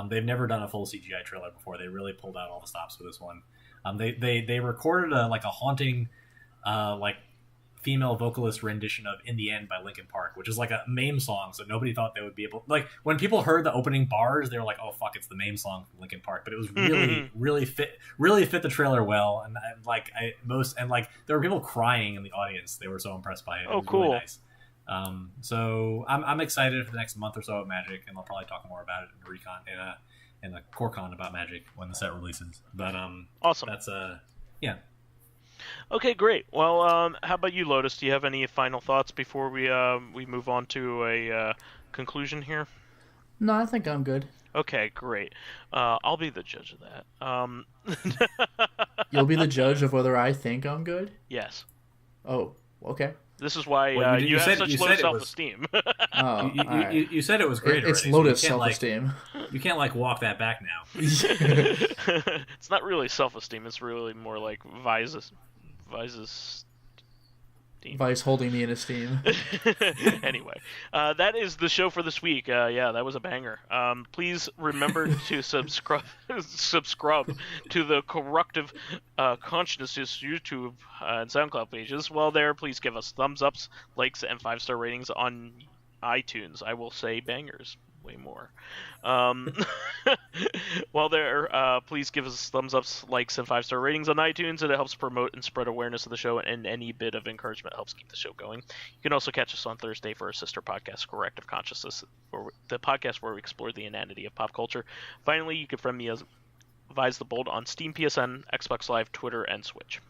They've never done a full CGI trailer before. They really pulled out all the stops for this one. They recorded a haunting like female vocalist rendition of "In the End" by Linkin Park, which is like a MAME song, so nobody thought they would be able, like, when people heard the opening bars, they were like, oh fuck, it's the MAME song from Linkin Park. But it was really fit the trailer well, and there were people crying in the audience. They were so impressed by it. It was cool. Really nice. So I'm excited for the next month or so of Magic, and I'll probably talk more about it in Recon in a CoreCon about Magic when the set releases. But awesome. That's yeah. Okay, great. Well, how about you, Lotus? Do you have any final thoughts before we move on to a conclusion here? No, I think I'm good. Okay, great. I'll be the judge of that. You'll be the judge of whether I think I'm good? Yes. Oh, okay. This is why you have such low self-esteem. You said it was great. It's already, Lotus so self-esteem. You can't like walk that back now. It's not really self-esteem. It's really more like Vice's Vice holding me in esteem. Anyway, that is the show for this week. Yeah, that was a banger. Please remember to subscribe to the Corrective Consciousness YouTube and SoundCloud pages. While there, please give us thumbs ups, likes, and 5-star ratings on iTunes. I will say bangers way more. While there, please give us thumbs ups, likes, and 5-star ratings on iTunes. It helps promote and spread awareness of the show, and any bit of encouragement helps keep the show going. You can also catch us on Thursday for our sister podcast, Corrective Consciousness, the podcast where we explore the inanity of pop culture. Finally, you can friend me as vysethebold on Steam, PSN, Xbox Live, Twitter, and Switch.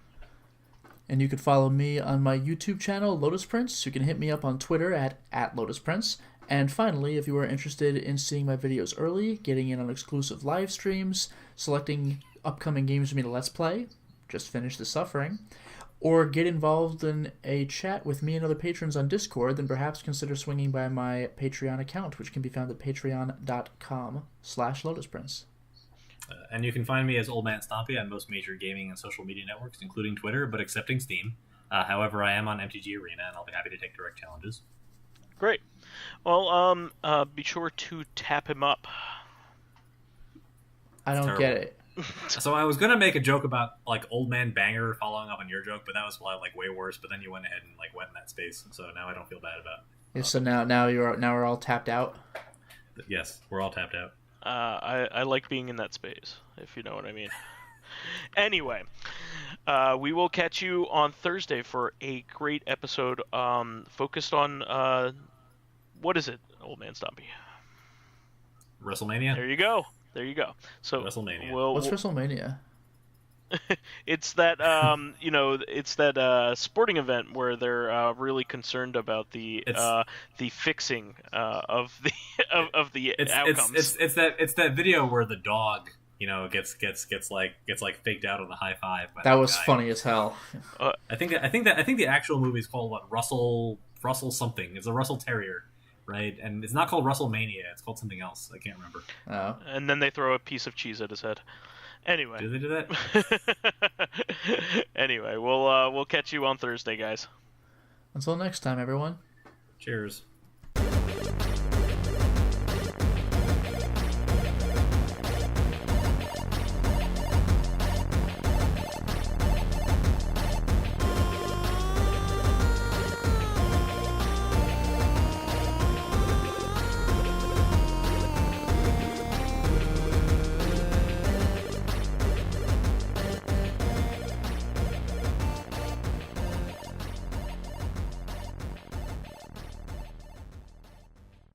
And you can follow me on my YouTube channel, Lotus Prince. You can hit me up on Twitter at Lotus Prince. And finally, if you are interested in seeing my videos early, getting in on exclusive live streams, selecting upcoming games for me to Let's Play, just finish the suffering, or get involved in a chat with me and other patrons on Discord, then perhaps consider swinging by my Patreon account, which can be found at patreon.com/LotusPrince. And you can find me as OldManStompy on most major gaming and social media networks, including Twitter, but excepting Steam. However, I am on MTG Arena, and I'll be happy to take direct challenges. Great. Well, be sure to tap him up. I don't get it. So I was gonna make a joke about like Old Man Banger following up on your joke, but that was like way worse. But then you went ahead and like went in that space, so now I don't feel bad about it. Yeah, so now we're all tapped out. Yes, we're all tapped out. I like being in that space, if you know what I mean. Anyway, we will catch you on Thursday for a great episode focused on what is it, OldManStompy? WrestleMania. There you go. So WrestleMania. What's WrestleMania? It's that it's that sporting event where they're really concerned about the fixing of the of the outcomes. It's that video where the dog gets faked out on the high five. That was funny as hell. I think the actual movie is called Russell something. It's a Russell Terrier. Right, and it's not called WrestleMania. It's called something else. I can't remember. Oh. And then they throw a piece of cheese at his head. Anyway. Do they do that? Anyway, we'll catch you on Thursday, guys. Until next time, everyone. Cheers.